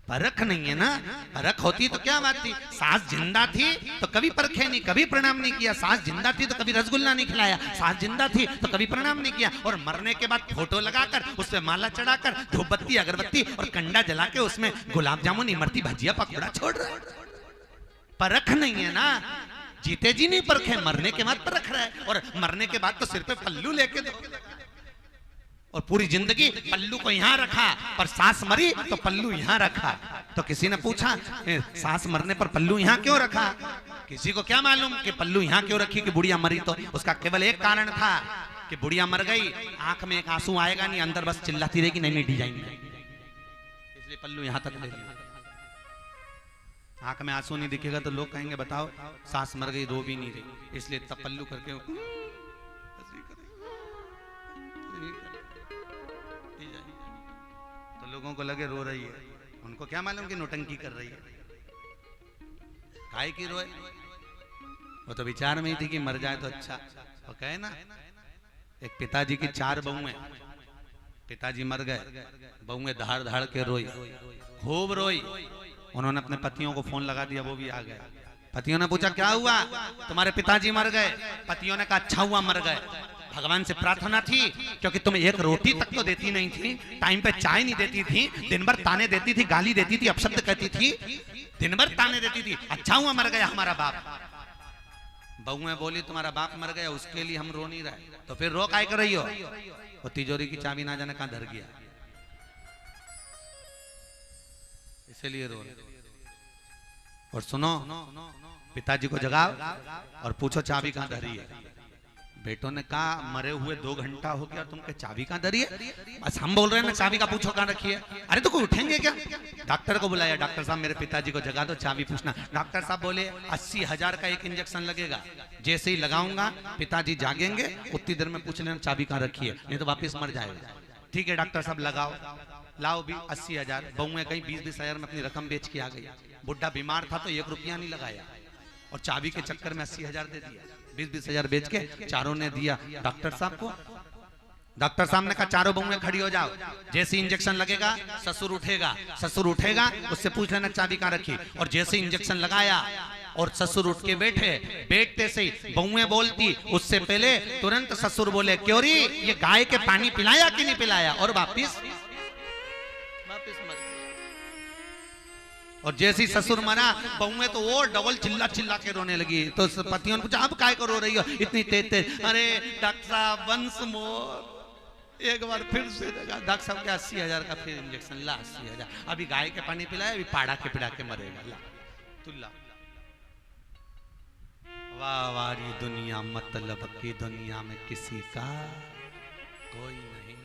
परख नहीं है ना, परख होती तो क्या बात थी। सास जिंदा थी तो कभी परखे नहीं, कभी प्रणाम नहीं किया। सास जिंदा थी तो कभी रसगुल्ला नहीं खिलाया, सास जिंदा थी तो कभी प्रणाम नहीं किया। और मरने के बाद फोटो लगाकर उस पे माला चढ़ाकर धूप बत्ती अगरबत्ती और कंडा जला के उसमें गुलाब जामुन इमरती भजिया पकौड़ा छोड़ रहा है। परख नहीं है ना, जीते जी नहीं परखे, मरने के बाद परख रहा है। और मरने के बाद तो सिर पे पल्लू लेके दो, और पूरी जिंदगी पल्लू को यहाँ रखा, पर सांस मरी तो पल्लू यहाँ रखा। तो किसी ने पूछा सांस मरने पर पल्लू यहाँ क्यों रखा? किसी को क्या मालूम कि पल्लू यहाँ क्यों रखी कि बुढ़िया मरी? तो उसका केवल एक कारण था कि बुढ़िया मर गई, आंख में एक आंसू आएगा नहीं, अंदर बस चिल्लाती रहेगी नहीं नहीं डिजाइन, इसलिए पल्लू यहाँ तक ले लिया। आंख में आंसू नहीं दिखेगा तो लोग कहेंगे बताओ सांस मर गई, रो भी नहीं रही, इसलिए तब पल्लू करके तो लोगों को लगे रो रही है, उनको क्या मालूम कि नौटंकी कर रही है, काय की रोए? वो तो विचार में ही थी कि मर जाए तो अच्छा। वो कहे ना, एक पिताजी की 4 बहुएं, पिताजी मर गए, बहुएं धाड़ धाड़ के रोई, खूब रोई। उन्होंने अपने पतियों को फोन लगा दिया, वो भी आ गए। पतियों ने पूछा क्या हुआ? तुम्हारे पिताजी मर गए। पतियों ने कहा अच्छा हुआ मर गए, भगवान से प्रार्थना थी क्योंकि तुम एक रोटी तक तो देती नहीं थी, टाइम पे चाय नहीं देती थी, दिन भर ताने देती थी, गाली देती थी, अपशब्द कहती थी, दिन भर ताने देती थी, अच्छा हुआ मर गया हमारा बाप। बहुएं बोली तुम्हारा बाप मर गया उसके लिए हम रो नहीं रहे, तो फिर रो काय कर रही हो? वो तिजोरी की चाबी ना जाने कहां धर गया, इसलिए रो। और सुनो, पिताजी को जगाओ और पूछो चाबी कहां धरी है। बेटों ने कहा मरे हुए 2 घंटा हो गया, तुमके चाबी कहां धरी है? बस हम बोल रहे हैं ना चाबी का पूछो कहां रखी है। अरे तो कोई उठेंगे क्या? डॉक्टर को बुलाया, डॉक्टर साहब मेरे पिताजी को जगा दो, चाबी पूछना। डॉक्टर साहब बोले 80,000 का एक इंजेक्शन लगेगा, जैसे ही लगाऊंगा पिताजी जागेंगे, उतनी देर में पूछ लेना चाबी कहां रखी है, नहीं तो वापिस मर जाएगा। ठीक है डॉक्टर साहब लगाओ, लाओ भी 80,000। बहुएं कहीं 20-20 हजार में अपनी रकम बेच के आ गई। बुढ़ा बीमार था तो 1 रुपया नहीं लगाया, और चाबी के चक्कर में 80,000 दे दिया। 20-20 हजार बेच के चारों ने दिया डॉक्टर साहब को। डॉक्टर साहब ने कहा चारों बहुएं खड़ी हो जाओ, जैसे इंजेक्शन लगेगा ससुर उठेगा, ससुर उठेगा उससे पूछ लेना चाबी कहाँ रखी, और जैसे इंजेक्शन लगाया और ससुर उठ के बैठे, बैठते से ही बहुएं बोलती, उससे पहले तुरंत ससुर बोले क्यों री ये गाय के पानी पिलाया कि नहीं पिलाया, और वापिस मर। और जैसे ही ससुर मरा बहुएं तो वो डबल चिल्ला चिल्ला के रोने लगी। तो पतियों ने पूछा अब काय को रो रही हो इतनी तेज तेज, अरे डॉक्टर साहब वंस मोर, एक बार फिर से डॉक्टर साहब के 80,000 का फिर इंजेक्शन, ला 80,000, अभी गाय के पानी पिलाया, अभी पाड़ा के पिला के मरेगा, ला तुल्ला। वाह वारी दुनिया, मतलब की दुनिया में किसी का कोई नहीं।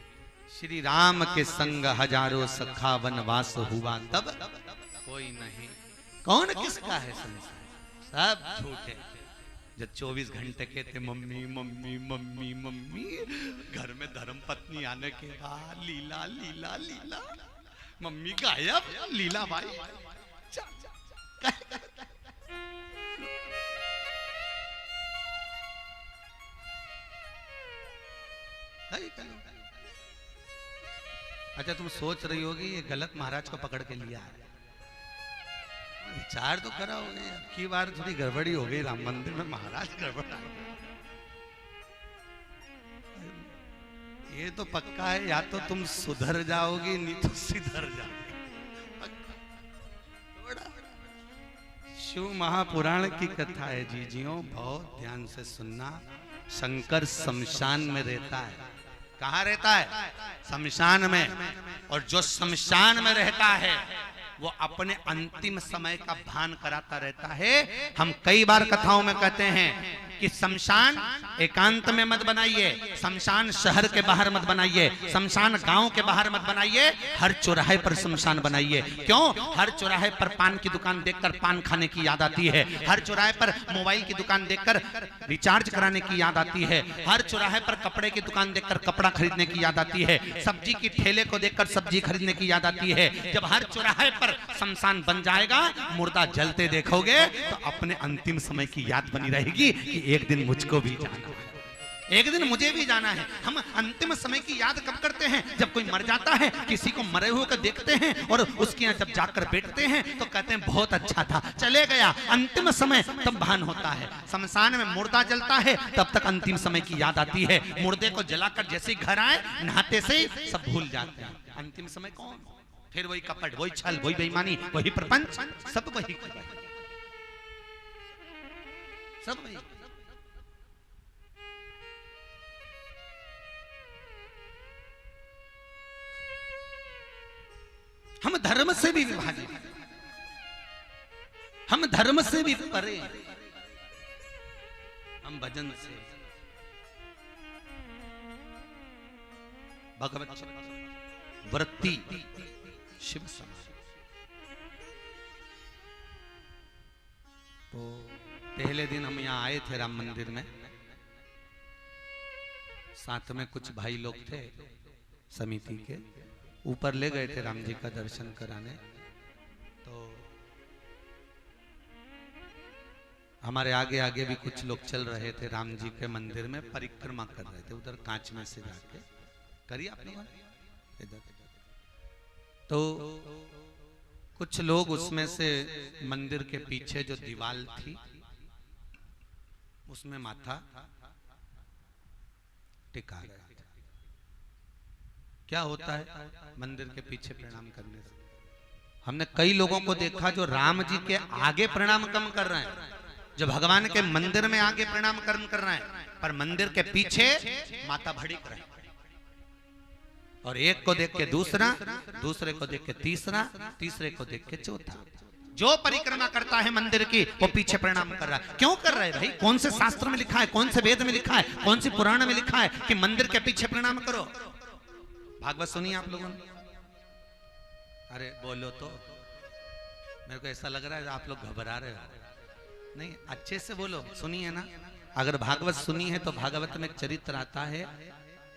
श्री राम के संग हजारों सखा वनवास हुआ तब कोई नहीं। कौन किसका है संसार, सब झूठे। जब 24 घंटे कहते मम्मी मम्मी मम्मी मम्मी, घर में धर्म पत्नी आने के बाद लीला लीला लीला, मम्मी गायब, लीला भाई अच्छा तुम सोच रही होगी ये गलत महाराज को पकड़ के लिया है, विचार तो करा होगा, की बार थोड़ी गड़बड़ी हो गई राम मंदिर में, महाराज गड़बड़। ये तो पक्का है, या तो तुम सुधर जाओगी नहीं तो सिधर जाओगी। शिव महापुराण की कथा है जीजियों, बहुत ध्यान से सुनना। शंकर शमशान में रहता है। कहाँ रहता है? शमशान में। और जो शमशान में रहता है वो अपने अंतिम समय का भान कराता रहता है। हम कई बार कथाओं में कहते हैं कि शमशान एकांत में मत बनाइए, शमशान शहर के बाहर मत बनाइए, शमशान गांव के बाहर मत बनाइए, हर चौराहे पर शमशान बनाइए। क्यों? हर चौराहे पर पान की दुकान देखकर पान खाने की याद आती है, हर चौराहे पर मोबाइल की दुकान देखकर रिचार्ज कराने की याद आती है, हर चौराहे पर कपड़े की दुकान देखकर कपड़ा खरीदने की याद आती है, सब्जी की ठेले को देखकर सब्जी खरीदने की याद आती है। जब हर चौराहे पर शमशान बन जाएगा, मुर्दा जलते देखोगे तो अपने अंतिम समय की याद बनी रहेगी कि एक दिन मुझको भी जाना है, एक दिन मुझे भी जाना है। हम अंतिम समय की याद कब करते हैं? जब कोई मर जाता है, किसी को मरे हुए को देखते हैं और उसके यहाँ जब जाकर बैठते हैं तो कहते हैं बहुत अच्छा था, चले गया। अंतिम समय तब भान होता है। शमशान में मुर्दा जलता है तब तक अंतिम समय की याद आती है। मुर्दे को जलाकर जैसे घर आए, नहाते से सब भूल जाते हैं। अंतिम समय कौन? फिर वही कपट, वही छल, वही बेईमानी, वही प्रपंच, सब वही सब वही। हम धर्म से भी विभाजित, हम धर्म से भी परे, हम भजन से, भगवत वृत्ति शिव समान। तो पहले दिन हम यहाँ आए थे राम मंदिर में, साथ में कुछ भाई लोग थे समिति के, ऊपर ले गए थे राम जी का दर्शन कराने। तो हमारे आगे आगे भी कुछ लोग चल रहे थे, राम जी के मंदिर में परिक्रमा कर रहे थे, उधर कांच में से जाके करिए आप लोग इधर। तो कुछ लोग उसमें से मंदिर के पीछे जो दीवार थी उसमें माथा टिका रहे थे। क्या होता है मंदिर के पीछे प्रणाम करने से? हमने कई लोगों को देखा जो राम जी के आगे प्रणाम कम कर रहे हैं, जो भगवान के मंदिर में आगे प्रणाम कम कर रहे हैं, पर मंदिर के पीछे माता भड़क रहे हैं। और एक को देख के दूसरा, दूसरे को देख के तीसरा, तीसरे को देख के चौथा। जो परिक्रमा करता है मंदिर की वो पीछे प्रणाम कर रहा है। क्यों कर रहा है भाई? कौन से शास्त्र में लिखा है, कौन से वेद में लिखा है, कौन सी पुराण में लिखा है कि मंदिर के पीछे प्रणाम करो? भागवत सुनिए आप लोगों ने? अरे बोलो तो, मेरे को ऐसा लग रहा है आप लोग घबरा रहे हो। नहीं, अच्छे से बोलो, सुनिए ना। अगर भागवत सुनी है तो भागवत में एक चरित्र आता है,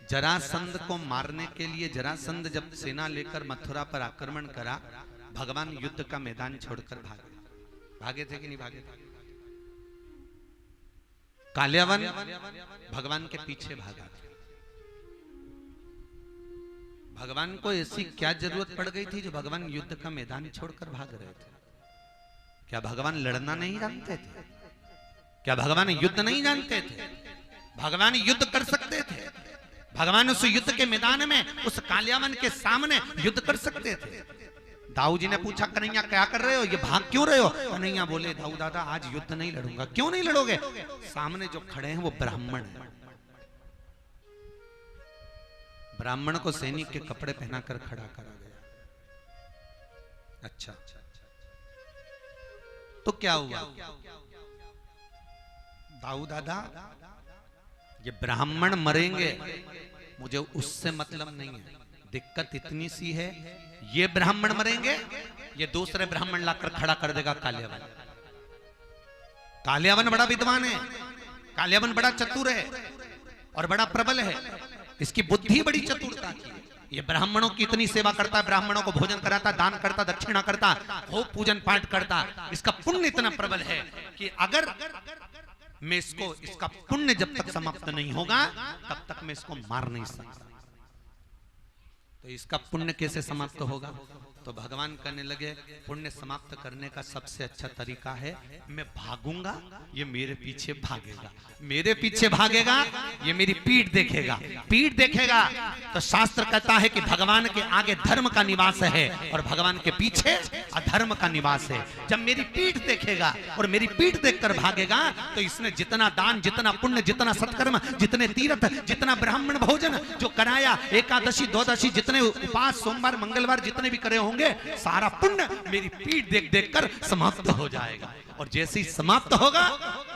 जरासंध को मारने के लिए जरासंध जब सेना लेकर मथुरा पर आक्रमण करा, भगवान युद्ध का मैदान छोड़कर भागे थे कि नहीं भागे थे? काल्यावन भगवान के पीछे भागा था। भगवान को ऐसी क्या जरूरत पड़ गई थी जो भगवान युद्ध का मैदान छोड़कर भाग रहे थे? क्या भगवान लड़ना नहीं जानते थे? क्या भगवान युद्ध नहीं जानते थे? भगवान युद्ध कर सकते थे। भगवान उस युद्ध के मैदान में उस कालियावन के सामने युद्ध कर सकते थे। दाऊ जी ने पूछा, कन्हैया क्या कर रहे हो, ये भाग क्यों रहे हो? कन्हैया बोले, दाऊ दादा आज युद्ध नहीं लड़ूंगा। क्यों नहीं लड़ोगे? सामने जो खड़े हैं वो ब्राह्मण है। ब्राह्मण को सैनिक के कपड़े पहनाकर खड़ा करा गया। अच्छा, तो क्या हुआ? दाऊ दादा ये ब्राह्मण मरेंगे, मुझे उससे मतलब नहीं है। दिक्कत इतनी सी है, ये ब्राह्मण मरेंगे, ये दूसरे ब्राह्मण लाकर खड़ा कर देगा कालियावन। कालियावन बड़ा विद्वान है, कालियावन बड़ा चतुर है और बड़ा प्रबल है। इसकी बुद्धि बड़ी चतुरता की है। ये ब्राह्मणों की इतनी सेवा करता है, ब्राह्मणों को भोजन कराता, दान करता, दक्षिणा करता, खूब पूजन पाठ करता। इसका पुण्य इतना प्रबल है कि अगर मैं इसका पुण्य जब तक समाप्त नहीं होगा तब तक मैं इसको मार नहीं सकता। तो इसका पुण्य कैसे समाप्त होगा? तो भगवान कहने लगे, पुण्य समाप्त करने का सबसे अच्छा तरीका है, मैं भागूंगा, ये मेरे पीछे भागेगा, मेरे पीछे भागेगा, ये मेरी पीठ देखेगा। पीठ देखेगा तो शास्त्र कहता है कि भगवान के आगे धर्म का निवास है और भगवान के पीछे अधर्म का निवास है। जब मेरी पीठ देखेगा और मेरी पीठ देखकर भागेगा तो इसने जितना दान, जितना पुण्य, जितना सत्कर्म, जितने तीर्थ, जितना ब्राह्मण भोजन जो कराया, एकादशी द्वादशी जितने उपास, सोमवार मंगलवार जितने भी करे होंगे, सारा पुण्य मेरी पीठ देख देख कर समाप्त हो जाएगा। और जैसे ही समाप्त होगा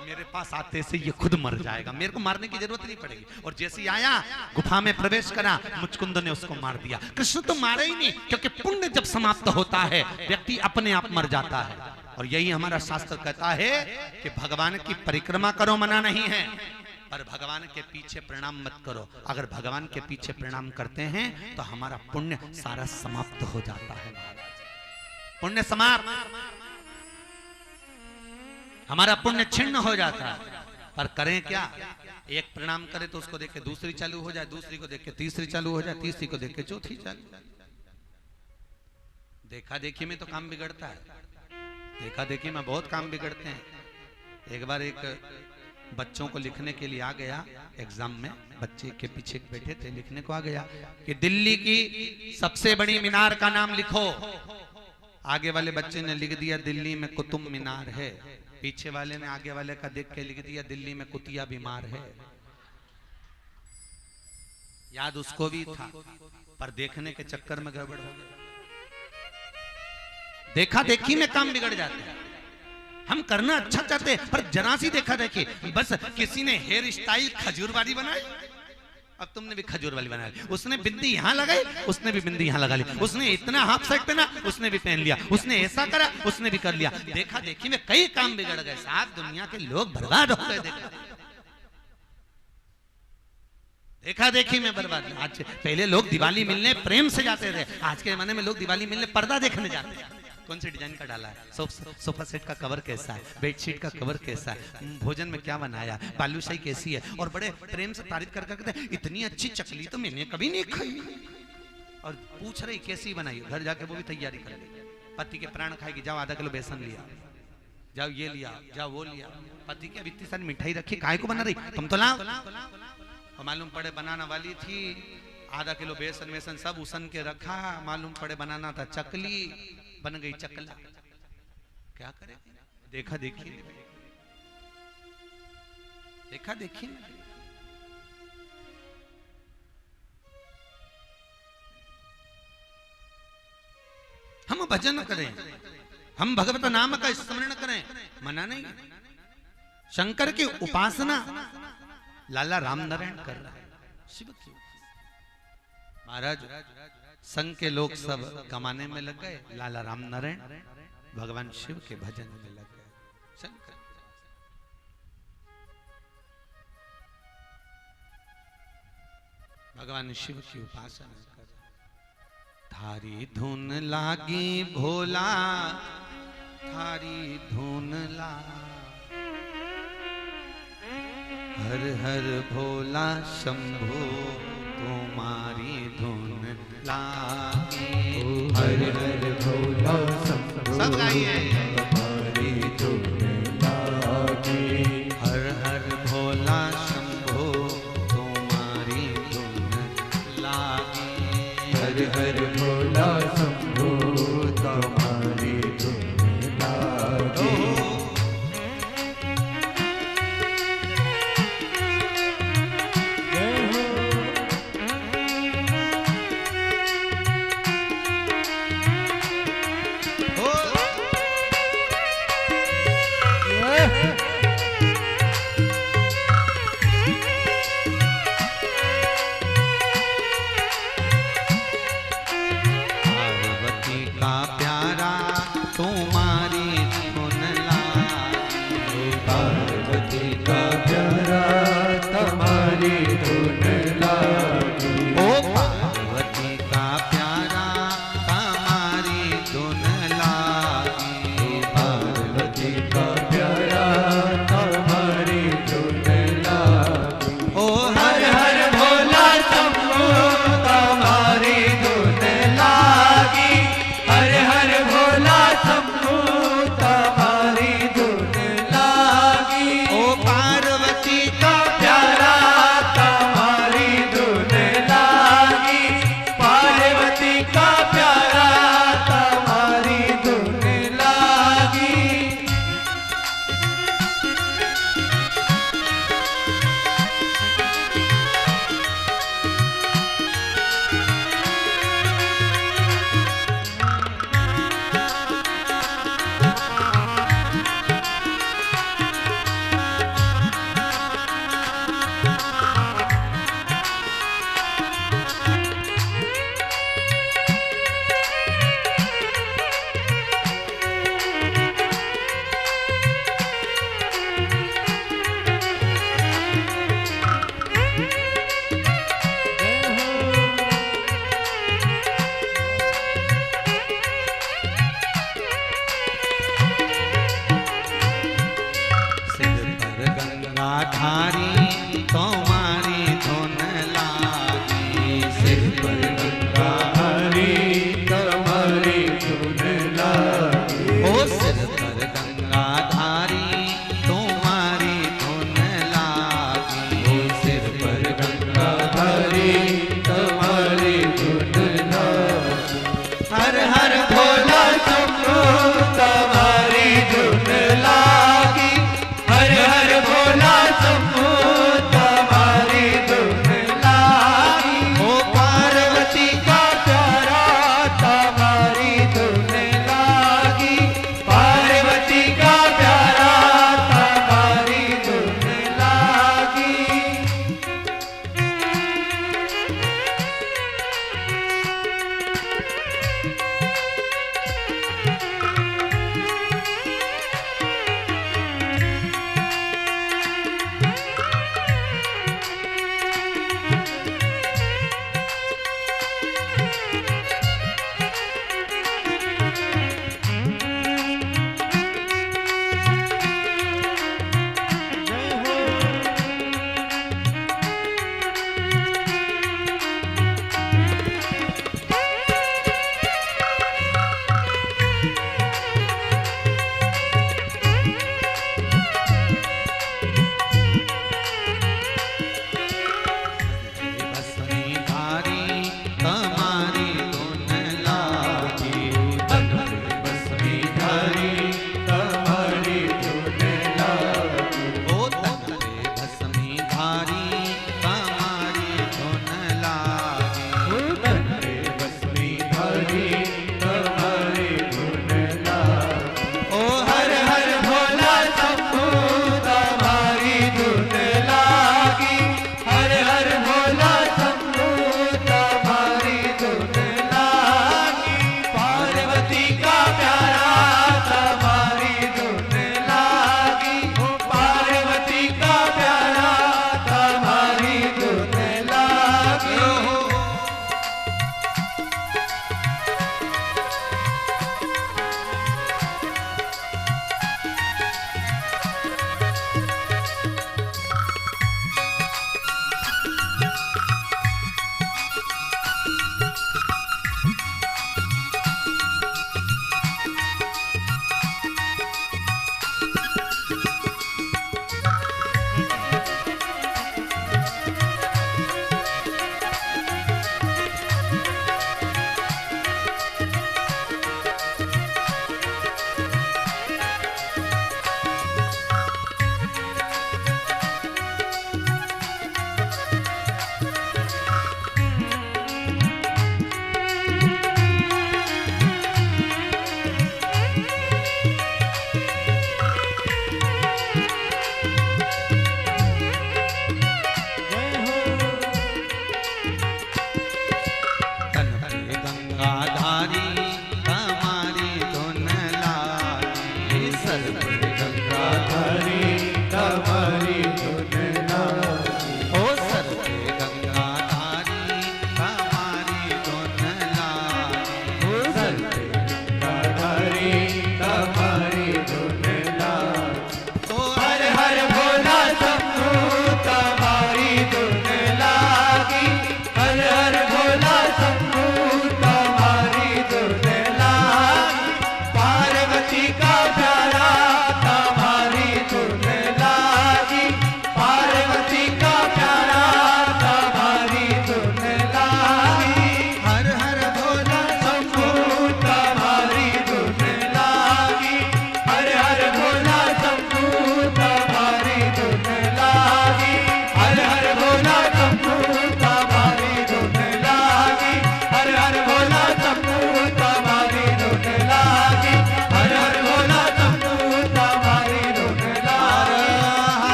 मेरे पास आते से ये खुद मर जाएगा, मेरे को मारने की जरूरत नहीं पड़ेगी। और जैसे ही आया गुफा में प्रवेश करा, मुचकुंद ने उसको मार दिया। कृष्ण तो मारे ही नहीं, क्योंकि पुण्य जब समाप्त होता है व्यक्ति अपने आप मर जाता है। और यही हमारा शास्त्र कहता है कि भगवान की परिक्रमा करो, मना नहीं है, पर भगवान के पीछे प्रणाम मत करो। अगर भगवान के पीछे प्रणाम करते हैं तो हमारा पुण्य सारा समाप्त हो जाता है। पुण्य समाप्त, हमारा पुण्य छिन्न हो जाता है। पर करें क्या? एक प्रणाम करे तो उसको देख के दूसरी चालू हो जाए, दूसरी को देख के तीसरी चालू हो जाए, तीसरी को देख के चौथी चालू। देखा देखी में तो काम बिगड़ता है, देखा देखी में बहुत काम बिगड़ते हैं। एक बार एक बच्चों को लिखने के लिए आ गया एग्जाम में, बच्चे के पीछे बैठे थे, लिखने को आ गया कि दिल्ली की सबसे बड़ी मीनार का नाम लिखो। आगे वाले बच्चे ने लिख दिया दिल्ली में कुतुब मीनार है, पीछे वाले ने आगे वाले का देख के लिख दिया दिल्ली में कुतिया बीमार है। याद उसको भी था, पर देखने के चक्कर में गड़बड़ हो गया। देखा देखी में काम बिगड़ जाते हैं। हम करना अच्छा चाहते हैं पर जरा सी देखा देखी, बस किसी ने हेयर स्टाइल खजूर वाली बनाई, अब तुमने भी खजूर वाली बना ली। उसने बिंदी यहाँ लगाई, उसने भी बिंदी यहाँ लगा ली। उसने इतना हाफ शर्ट पहना, उसने भी पहन लिया। उसने ऐसा करा, उसने भी कर लिया। देखा देखी में कई काम बिगड़ गए। साथ दुनिया के लोग बर्बाद हो गए। देखा देखी में बर्बाद। आज पहले लोग दिवाली मिलने प्रेम से जाते थे, आज के जमाने में लोग दिवाली मिलने पर्दा देखने जाते हैं। कौन से डिजाइन का डाला है, सोफा सेट का कवर कैसा है, बेडशीट का कवर कैसा है, भोजन में क्या बनाया, बालूशाही कैसी है, और बड़े प्रेम से तारीफ कर करके इतनी अच्छी चकली तो मैंने कभी नहीं खाई। और पूछ रही कैसी बनाई, घर जाके वो भी तैयारी कर ली। पति के प्राण खाएगी, जाओ आधा किलो बेसन लिया, जाओ ये लिया, जाओ वो लिया। पति की अब इतनी सारी मिठाई रखी, काहे को बना रही, तुम तो लाओ। और मालूम पड़े बनाना वाली थी, आधा किलो बेसन वेसन सब उसन के रखा, मालूम पड़े बनाना था चकली, बन गई चकला। क्या करे? देखा देखी, देखा देखी। हम भजन करें, हम भगवत नाम का स्मरण करें, मना नहीं। शंकर की उपासना लाला राम नारायण कर रहा है, शिव की। महाराज संघ के लोग सब कमाने में लग गए, लाला राम नारायण भगवान शिव के भजन में लग गए। शंकर भगवान शिव की उपासना कर। थारी धुन लागी भोला, थारी धुन ला, हर हर भोला शंभो तुम्हारी धुन लागी।
हर हर भोला शंभो
सब गाइए।
तुम्हारी धुन लागी।
हर हर भोला शंभो तुम्हारी धुन लागी।
हर हर भोला शंभो तुम्हारी धुन लागी।
पार्वती का प्यारा तुम्हारी धुन लागी।
पार्वती का प्यारा तुम्हारी धुन लागी।
ओ पार्वती का प्यारा तुम्हारी धुन लागी।
पार्वती का प्यारा तुम्हारी धुन लागी।
ओ
हर हर भोला शंभो तुम्हारी धुन लागी। हर हर भोला शंभो तुम्हारी धुन लागी।
ओ पार्वती
का प्यारा तुम्हारी धुन लागी। पार्वती का प्यारा तुम्हारी धुन लागी।
सिर पर गंगाधारी तुम्हारी धुन लागी।
सिर पर गंगाधारी तुम्हारी धुन लागी।
ओ सिर पर गंगाधारी तुम्हारी धुन लागी।
सिर पर गंगाधारी तुम्हारी धुन लागी। हर हर भोला शंभो तुम्हारी धुन लागी। हर हर भोला शंभो तुम्हारी धुन लागी।
ओ पार्वती
का प्यारा तुम्हारी धुन लागी। पार्वती का प्यारा तुम्हारी धुन लागी।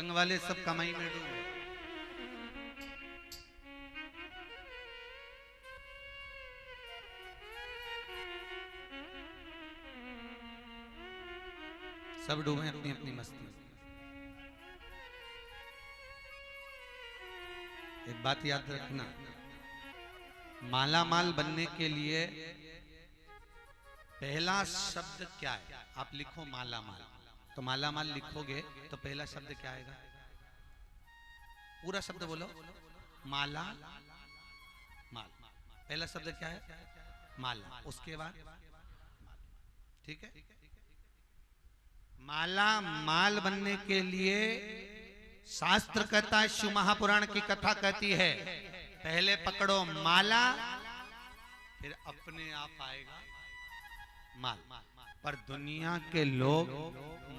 संग वाले सब कमाई में डूबे। सब डूबे अपनी अपनी मस्ती। एक बात याद रखना, माला माल बनने के लिए पहला शब्द क्या है? आप लिखो माला माल, तो माला माल लिखोगे तो पहला शब्द क्या आएगा? पूरा शब्द बोलो, माला माल। पहला शब्द क्या है? माला। उसके बाद, ठीक है, माला माल बनने के लिए शास्त्र कहता है, शिव महापुराण की कथा कहती है, पहले पकड़ो माला, फिर अपने आप आएगा माल। पर दुनिया के लोग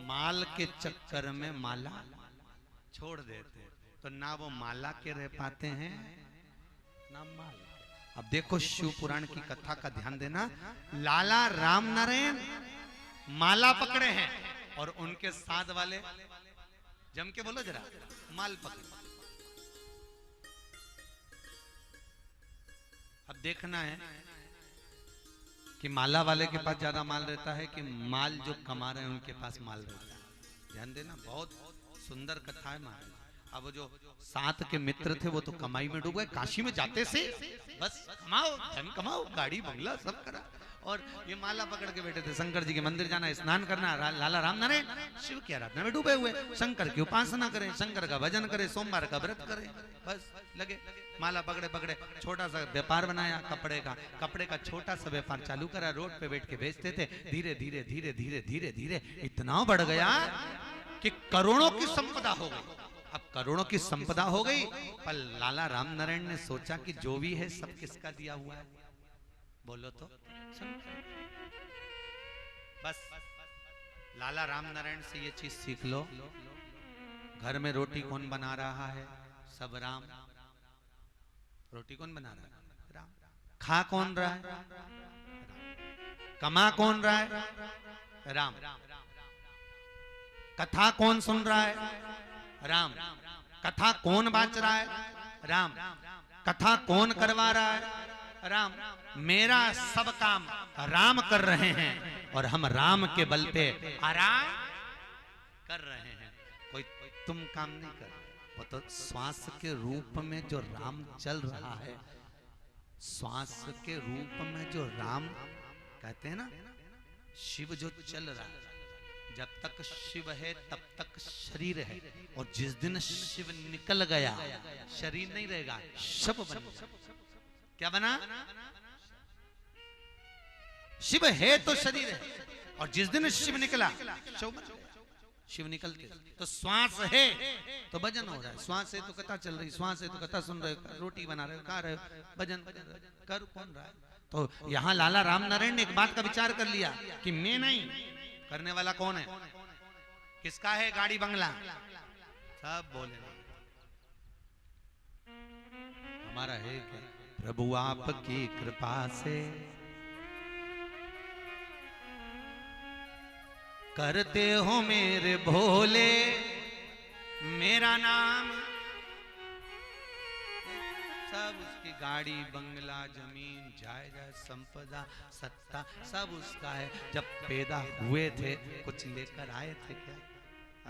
माल के चक्कर में माला छोड़ देते, तो ना वो माला के रह पाते हैं ना माल। अब देखो शिव पुराण की कथा का ध्यान देना, लाला राम नारायण माला पकड़े हैं और उनके साथ वाले जम के बोलो जरा, माल पकड़े। अब देखना है कि माला वाले के पास ज्यादा माल रहता है कि माल जो कमा रहे हैं उनके पास माल रहता है। ध्यान देना, बहुत सुंदर कथा है महाराज। अब जो 7 के मित्र थे वो तो कमाई में डूब गए, काशी में जाते से बस कमाओ, धन कमाओ, गाड़ी बंगला सब करा, और ये माला पकड़ के बैठे थे। शंकर जी के मंदिर जाना, स्नान करना, लाला राम नारायण शिव की आराधना में डूबे हुए, शंकर की उपासना करें, शंकर का भजन करें, सोमवार का व्रत करें, बस लगे। माला पकड़े पकड़े छोटा सा व्यापार बनाया कपड़े का, कपड़े का छोटा सा व्यापार चालू करा, रोड पे बैठ के बेचते थे। धीरे धीरे धीरे धीरे धीरे धीरे इतना बढ़ गया कि करोड़ों की संपदा हो गई। अब करोड़ों की संपदा हो गई, पर लाला राम नारायण ने सोचा कि जो भी है सब किसका दिया हुआ है? बोलो तो, बस लाला राम नारायण से ये चीज सीख लो, घर में रोटी कौन बना रहा है? सब राम। रोटी कौन बना रहा है? राम। खा कौन रहा है? कमा कौन रहा है? राम। कथा कौन सुन रहा है? राम। कथा कौन बांच रहा है? राम। कथा कौन करवा रहा है? राम। मेरा सब काम राम कर रहे हैं और हम राम के बल पे आराम कर रहे हैं। कोई तुम काम नहीं कर रहे, वो तो श्वास के रूप में जो राम चल रहा है, श्वास के रूप में जो राम कहते हैं ना, शिव जो चल रहा है, जब तक शिव है तब तक शरीर है, और जिस दिन शिव निकल गया शरीर नहीं रहेगा, शव बन गया। क्या बना? शिव है तो शरीर है, और जिस दिन शिव निकला शव बन गया। शिव निकलते तो श्वास है तो भजन हो रहा है, श्वास है तो कथा चल रही, श्वास है तो कथा सुन रहे हो, रोटी बना रहे हो, खा रहे हो, भजन कर कौन रहा है? तो यहाँ लाला राम नारायण ने एक बात का विचार कर लिया कि मैं नहीं, करने वाला कौन है? किसका है गाड़ी बंगला? सब बोले हमारा है क्या? प्रभु आपकी कृपा से करते हो मेरे भोले मेरा नाम। सब उसकी गाड़ी बंगला जमीन जायदाद संपदा सत्ता सब उसका है। जब पैदा हुए थे कुछ लेकर आए थे क्या?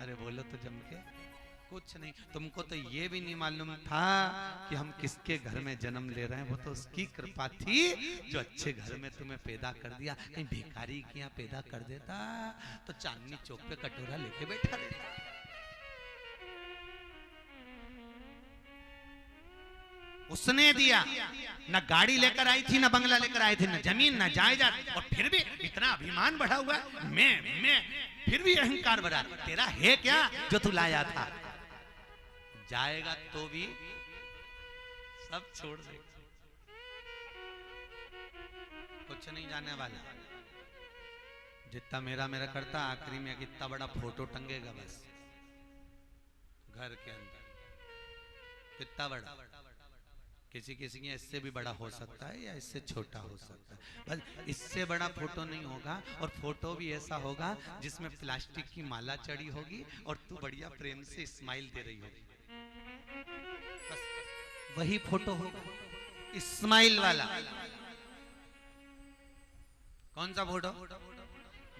अरे बोलो तो जम के, कुछ नहीं। तुमको तो ये भी नहीं मालूम था कि हम किसके घर में जन्म ले रहे हैं, वो तो उसकी कृपा थी जो अच्छे घर में तुम्हें पैदा कर दिया। कहीं भिखारी के यहाँ पैदा कर देता तो चांदनी चौक पे कटोरा लेके बैठा रहता। उसने दिया, ना गाड़ी लेकर आई थी, ना बंगला लेकर आए थे, ना जमीन, ना जायदाद, और फिर भी इतना अभिमान बढ़ा हुआ है। मैं फिर भी अहंकार बढ़ा। तेरा है क्या जो तू लाया था? जाएगा तो भी सब छोड़ दे, कुछ नहीं जाने वाला। जितना मेरा मेरा करता, आखिरी में कितना बड़ा फोटो टंगेगा बस घर के अंदर, कितना बड़ा। किसी किसी के इससे भी बड़ा हो सकता है या इससे छोटा हो सकता है, बस इससे बड़ा फोटो नहीं होगा। और फोटो भी ऐसा होगा जिसमें प्लास्टिक की माला चढ़ी होगी और तू बढ़िया प्रेम से स्माइल दे रही होगी, बस वही फोटो होगा, स्माइल वाला। कौन सा फोटो?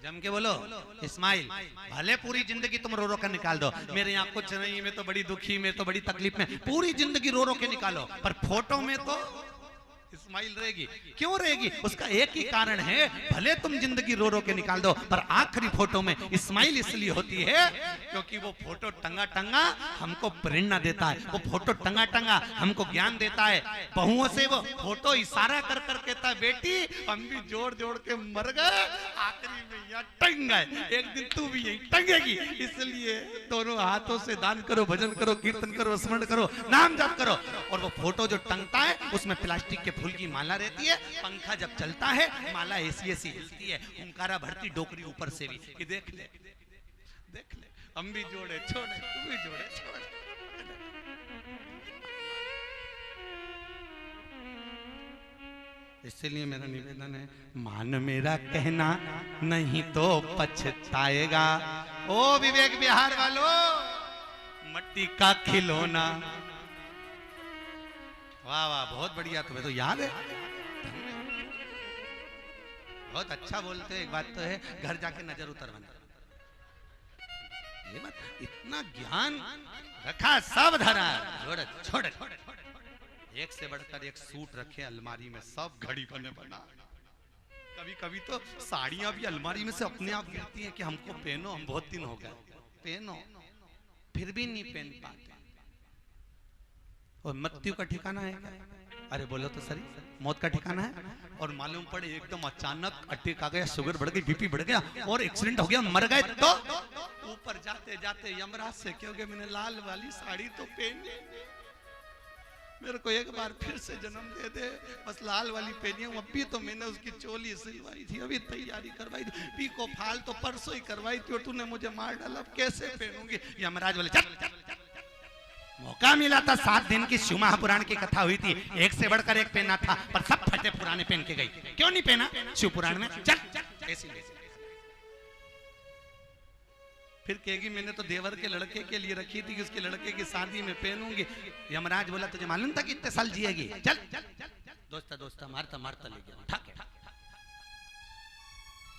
जम के बोलो, स्माइल। भले पूरी जिंदगी तुम रो रो कर निकाल दो, मेरे यहाँ कुछ नहीं, मैं तो बड़ी दुखी, मैं तो बड़ी तकलीफ में, पूरी जिंदगी रो रो के निकालो, पर फोटो में तो स्माइल रहेगी। क्यों रहेगी? उसका एक ही कारण है, भले तुम जिंदगी रो रो के निकाल दो, पर आखिरी फोटो में स्माइल इसलिए होती है क्योंकि वो फोटो टंगा टंगा हमको प्रेरणा देता है, वो फोटो टंगा टंगा हमको ज्ञान देता है। बहुओं से वो फोटो इशारा कर कर कहता है, बेटी हम भी जोड़ जोड़ के मर गए, आखिरी में यहाँ टंग गए, एक दिन तू भी यही टंगेगी, इसलिए दोनों हाथों से दान करो, भजन करो, कीर्तन करो, स्मरण करो, नाम जप करो। और वो फोटो जो टंगता है उसमें प्लास्टिक के फूल की माला रहती है, पंखा जब चलता है माला ऐसी ऐसी हिलती है, हुंकारा भरती डोकरी ऊपर से भी कि देख ले देख ले, हम भी जोड़े छोड़े, तू भी जोड़े छोड़े। इसलिए मेरा निवेदन है, मान मेरा कहना नहीं तो पछताएगा। ओ विवेक बिहार वालों, मट्टी का खिलौना। वाह वाह, बहुत बढ़िया, तुम्हें तो याद है, बहुत अच्छा बोलते हो। एक बात तो है, घर जाके नजर उतरवाना, ये मत, इतना ज्ञान रखा, सब धरा, छोड़ छोड़, एक से बढ़कर एक सूट रखे अलमारी में, सब घड़ी बने बना। कभी कभी तो साड़ियां भी अलमारी में से अपने आप गिरती हैं कि हमको पहनो, हम बहुत दिन हो गए पहनो, फिर भी नहीं पहन पाते। और मृत्यु का ठिकाना है, अरे बोलो तो सही, मौत का ठिकाना है। और मालूम पड़े एकदम अचानक अटैक आ गया, शुगर बढ़ गई, बीपी बढ़ गया और एक्सीडेंट हो गया, मर गए, तो ऊपर जाते जाते यमराज से, क्योंकि मैंने लाल वाली साड़ी तो पहनी, मेरे को एक बार फिर से जन्म दे दे, बस लाल वाली पहनी हूँ। अभी तो मैंने उसकी चोली सिलवाई थी, अभी तैयारी करवाई थी, पीको फाल तो परसों ही करवाई थी, और तूने मुझे मार डाला, अब कैसे पहनूंगी? यमराज बोले चल। मौका मिला था, 7 दिन की शिव महापुराण की कथा हुई थी, एक से बढ़कर एक पहना था, पर सब फटे पुराने पहन के गई। क्यों नहीं पहना शिव पुराण में? चल ऐसी फिर कहेगी मैंने तो देवर के लड़के के लिए रखी थी कि उसके लड़के की शादी में पहनूंगी। यमराज बोला तुझे मालूम था कितने साल जिएगी? चल दोस्ता मारता मारता ले गया, ठाक।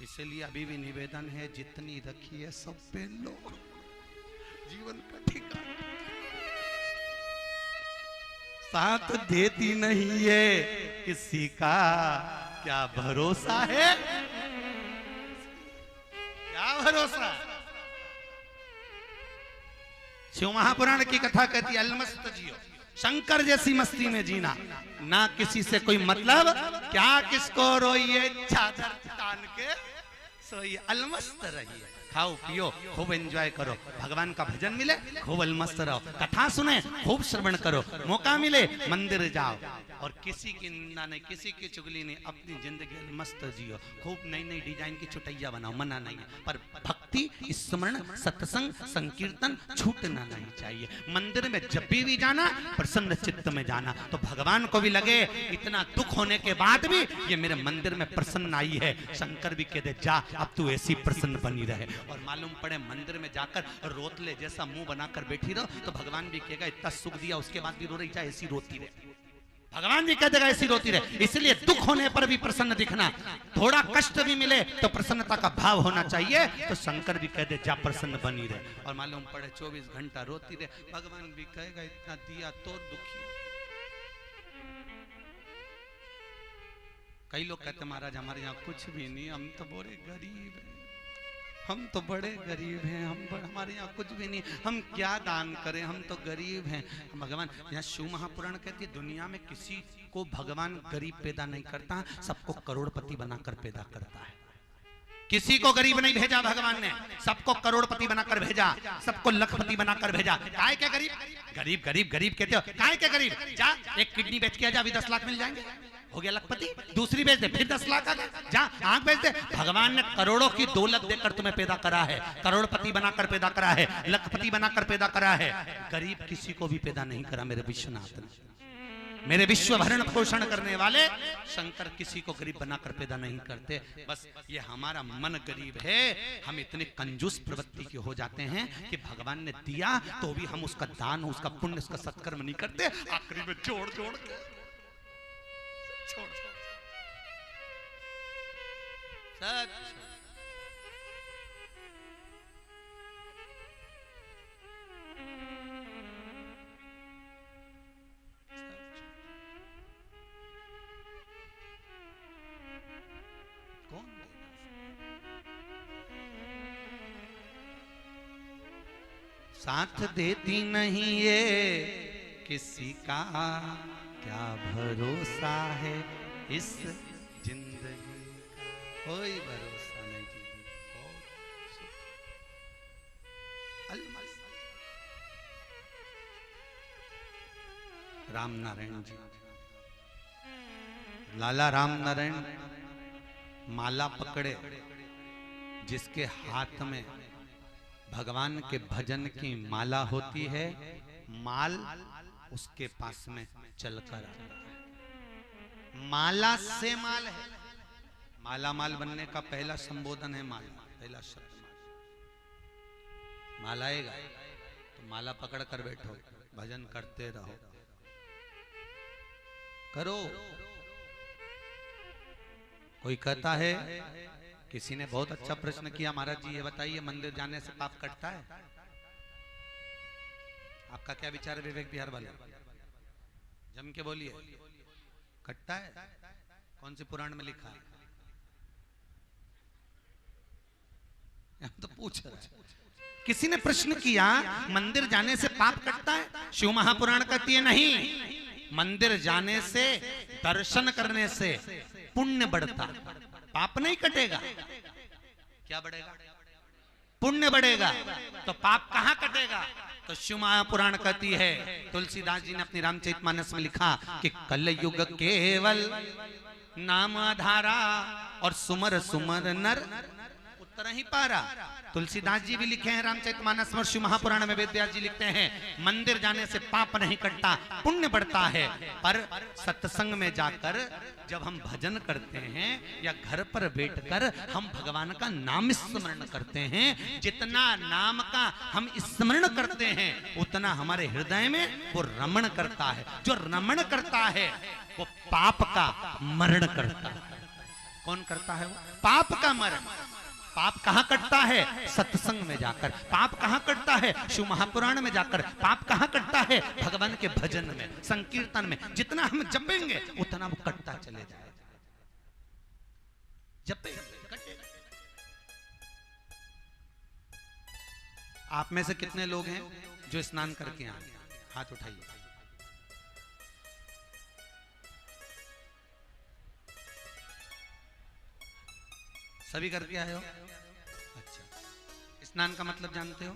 इसलिए अभी भी निवेदन है, जितनी रखी है सब पहन लो, जीवन का ठिकाना साथ देती नहीं है किसी का, क्या भरोसा है, क्या भरोसा। शिव महापुराण की कथा कहती है, अलमस्त जियो, शंकर जैसी मस्ती में जीना, ना किसी से कोई मतलब, क्या किसको रोइए, चादर तान के सोइए, अलमस्त रहिए, खाओ पियो, खूब एंजॉय करो, भगवान का भजन मिले खूब अलमस्त रहो, कथा सुने खूब श्रवण करो, मौका मिले मंदिर जाओ, और किसी की निंदा नहीं, किसी की चुगली नहीं, अपनी जिंदगी अलमस्त जियो, खूब नई नई डिजाइन की चुटैया बनाओ, मना नहीं है, पर भक्ति, स्मरण, सत्संग, संकीर्तन छूटना नहीं चाहिए। मंदिर में जब भी जाना प्रसन्न चित्त में जाना, तो भगवान को भी लगे इतना दुख होने के बाद भी ये मेरे मंदिर में प्रसन्न आई है, शंकर भी कह दे जा अब तू ऐसी प्रसन्न बनी रहे। और मालूम पड़े मंदिर में जाकर रोतले जैसा मुंह बनाकर बैठी रहो, तो भगवान भी कहेगा इतना सुख दिया उसके बाद भी रो रही, चाहे ऐसी रोती रहे, भगवान भी कह देगा ऐसी रोती रहे। इसलिए दुख होने पर भी प्रसन्न दिखना, थोड़ा कष्ट भी मिले तो प्रसन्नता का भाव होना चाहिए, तो शंकर भी कह दे जा प्रसन्न बनी रहे। और मालूम पड़े 24 घंटा रोती रहे, भगवान भी कहेगा इतना दिया तो दुखी। कई लोग कहते महाराज हमारे यहाँ कुछ भी नहीं, हम तो बड़े गरीब हैं, हम तो बड़े गरीब हैं, हमारे यहाँ कुछ भी नहीं, हम क्या दान करें, हम तो गरीब हैं। भगवान यहाँ शिव महापुराण कहती है, दुनिया में किसी को भगवान गरीब पैदा नहीं करता, सबको करोड़पति बनाकर पैदा करता है। किसी को गरीब नहीं भेजा भगवान ने, सबको करोड़पति बनाकर भेजा, सबको लखपति बनाकर भेजा। काय के गरीब गरीब गरीब गरीब कहते हो, काय के गरीब? जा एक किडनी बेच के जा, अभी 10 लाख मिल जाएंगे, हो गया लखपति। दूसरी बेच दे, फिर 10 लाख आ गए, जा आंख बेच दे। भगवान ने करोड़ों की दौलत देकर तुम्हें पैदा करा है, करोड़पति बनाकर पैदा करा है, लखपति बनाकर पैदा करा है, गरीब किसी को भी पैदा नहीं करा मेरे विश्वनाथ ने। मेरे विश्व भरण पोषण करने वाले शंकर किसी को गरीब बनाकर पैदा नहीं करते। बस ये हमारा मन गरीब है, हम इतने कंजूस प्रवृत्ति के हो जाते हैं कि भगवान ने दिया तो भी हम उसका दान, उसका पुण्य, उसका सत्कर्म नहीं करते। आखिरी में जोड़ जोड़ के छोड़ सब कौन साथ देती नहीं ये किसी का क्या भरोसा है इस जिंदगी का, कोई भरोसा नहीं जी। राम नारायण जी, लाला राम नारायण माला पकड़े, जिसके हाथ में भगवान के भजन की माला होती है, माल उसके पास में चलकर आता है। माला से माल है, माला माल बनने का पहला संबोधन है माला, पहला शब्द माला आएगा तो माला पकड़ कर बैठो, भजन करते रहो, करो। कोई कहता है, किसी ने बहुत अच्छा प्रश्न किया, महाराज जी ये बताइए मंदिर जाने से पाप कटता है? आपका क्या विचार है विवेक बिहार वाले? जम के बोलिए, कटता है? कौन से पुराण में लिखा है? हम तो पूछ रहे हैं। किसी ने प्रश्न किया, मंदिर जाने से पाप कटता है? शिव महापुराण कहती है नहीं, मंदिर जाने से, दर्शन करने से पुण्य बढ़ता, पाप नहीं कटेगा। क्या बढ़ेगा? पुण्य बढ़ेगा। तो पाप कहां कटेगा? तो शिव महापुराण कहती है, तुलसीदास जी ने अपनी रामचरितमानस में लिखा कि कलयुग केवल नाम आधारा और सुमर सुमर नर उत्तर ही पारा। तुलसीदास जी भी लिखे हैं रामचरितमानस में, शिव महापुराण में वेदव्यास जी लिखते हैं, मंदिर जाने से पाप नहीं कटता, पुण्य बढ़ता है। पर सत्संग में जाकर जब हम भजन करते हैं या घर पर बैठकर हम भगवान का नाम स्मरण करते हैं, जितना नाम का हम स्मरण करते हैं उतना हमारे हृदय में वो रमण करता है। जो रमण करता है वो पाप का मरण करता है। कौन करता है वो? पाप का मरण। पाप कहां कटता है? सत्संग में जाकर। पाप कहां कटता है? शिव महापुराण में जाकर। पाप कहां कटता है? भगवान के भजन में, संकीर्तन में। जितना हम जपेंगे उतना वो कटता चले जाएगा। जपेंगे कटेगा। आप में से कितने लोग हैं जो स्नान करके आए? हाथ उठाइए। सभी करके आए हो? अच्छा, स्नान का मतलब जानते हो?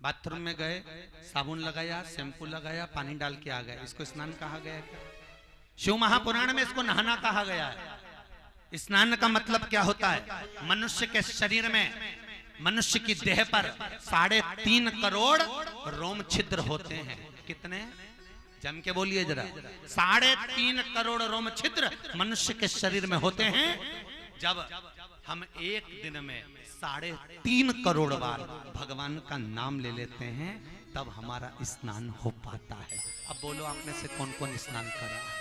बाथरूम में गए, साबुन लगाया, शैम्पू लगाया, पानी डाल के आ गए, इसको स्नान कहा गया है? शिव महापुराण में इसको नहाना कहा गया है। स्नान का मतलब क्या होता है? मनुष्य के शरीर में, मनुष्य की देह पर 3.5 करोड़ रोम छिद्र होते हैं। कितने? जम के बोलिए जरा। 3.5 करोड़ रोम छिद्र मनुष्य के शरीर में होते हैं। जब हम एक दिन में 3.5 करोड़ बार भगवान का नाम ले लेते हैं तब हमारा स्नान हो पाता है। अब बोलो आप में से कौन कौन स्नान कर रहा है?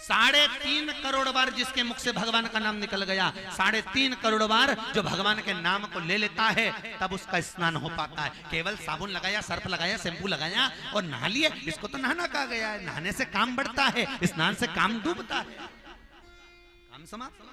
3.5 करोड़ बार जिसके मुख से भगवान का नाम निकल गया, 3.5 करोड़ बार जो भगवान के नाम को ले लेता है तब उसका स्नान हो पाता है। केवल साबुन लगाया, सर्फ लगाया, शैम्पू लगाया और नहा लिए, इसको तो नहाना कहा गया है। नहाने से काम बढ़ता है, स्नान से काम डूबता है, काम समाप्त।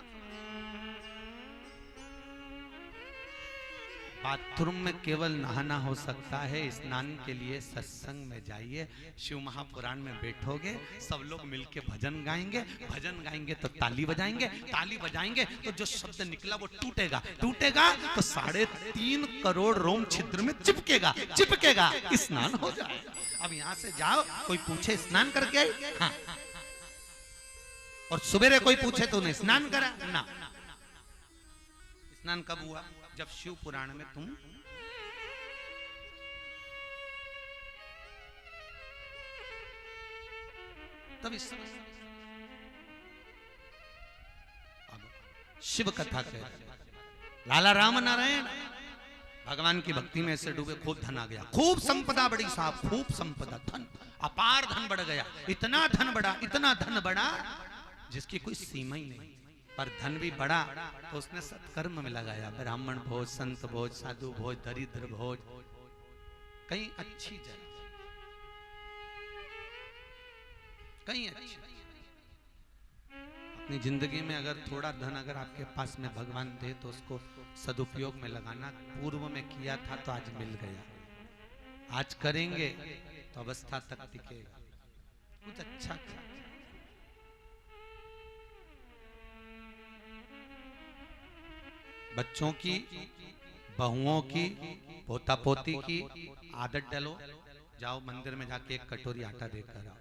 बाथरूम में केवल नहाना हो सकता है, स्नान के लिए सत्संग में जाइए। शिव महापुराण में बैठोगे, सब लोग मिलके भजन गाएंगे, भजन गाएंगे तो ताली बजाएंगे, ताली बजाएंगे तो जो शब्द निकला वो टूटेगा, टूटेगा तो 3.5 करोड़ रोम छिद्र में चिपकेगा, चिपकेगा, स्नान हो जाएगा। अब यहां से जाओ, कोई पूछे स्नान करके आई? हाँ। और सवेरे कोई पूछे तो उन्हें स्नान करा ना। स्नान कब हुआ? जब शिव पुराण में तुम तब इस शिव कथा कह लाला राम नारायण भगवान की भक्ति में ऐसे डूबे, खूब धन आ गया, खूब संपदा बढ़ी साहब, खूब संपदा, धन अपार धन बढ़ गया, इतना धन बढ़ा, इतना धन बढ़ा जिसकी कोई सीमा ही नहीं। पर धन भी बढ़ा तो उसने सत्कर्म में लगाया, ब्राह्मण भोज, संत भोज, साधु भोज, दरिद्र भोज, कहीं अच्छी जगह, कहीं अच्छी। अपनी जिंदगी में अगर थोड़ा धन अगर आपके पास में भगवान दे तो उसको सदुपयोग में लगाना। पूर्व में किया था तो आज मिल गया, आज करेंगे तो अवस्था तक टिकेगा। कुछ अच्छा कर। बच्चों की, बहुओं की, पोता पोती की आदत डालो। जाओ मंदिर में जाके एक कटोरी आटा देकर आओ,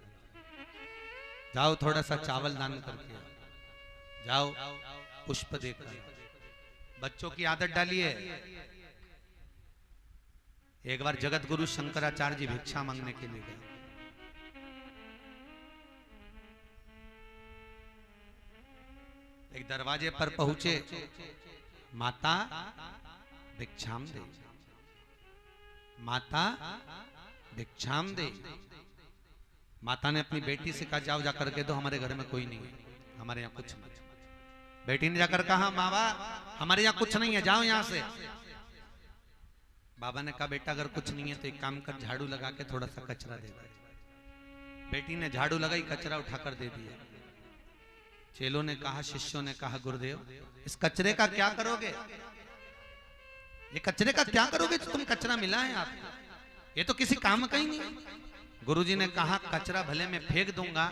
जाओ थोड़ा सा चावल दान करके आओ, जाओ पुष्प देकर। बच्चों की आदत डालिए। एक बार जगत गुरु शंकराचार्य जी भिक्षा मांगने के लिए गए। एक दरवाजे पर पहुंचे, माता भिक्षाम दे, माता भिक्षाम दे। माता ने अपनी बेटी से कहा जाओ जाकर के दो, हमारे घर में कोई नहीं है, हमारे यहाँ कुछ नहीं। बेटी ने जाकर कहा बाबा हमारे यहाँ कुछ नहीं है, जाओ यहाँ से। बाबा ने कहा बेटा अगर कुछ नहीं है तो एक काम कर, झाड़ू लगा के थोड़ा सा कचरा दे दे। बेटी ने झाड़ू लगाई, कचरा उठाकर दे दिया। चेलों ने कहा, शिष्यों ने कहा गुरुदेव इस कचरे का क्या करोगे, ये कचरे का क्या करोगे जो तुम कचरा मिला है आपको, ये तो किसी काम का ही नहीं। गुरुजी ने कहा कचरा भले मैं फेंक दूंगा,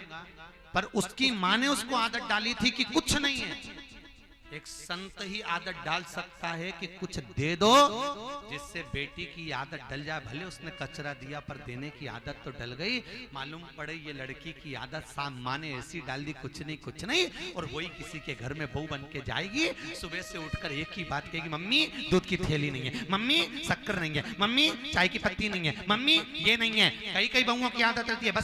पर उसकी माँ ने उसको आदत डाली थी कि कुछ नहीं है। एक संत ही आदत डाल सकता है कि कुछ दे दो, जिससे बेटी की आदत डल जाए। भले उसने कचरा दिया पर देने की आदत तो डल गई। मालूम पड़े ये लड़की की आदत साम माँ ने ऐसी डाल दी, कुछ नहीं कुछ नहीं, और वही किसी के घर में बहू बन के जाएगी। सुबह से उठकर एक ही बात कहेगी, मम्मी दूध की थैली नहीं है, मम्मी शक्कर नहीं है, मम्मी चाय की पत्ती नहीं है, मम्मी ये नहीं है। कई कई बहुओं की आदत रहती है बस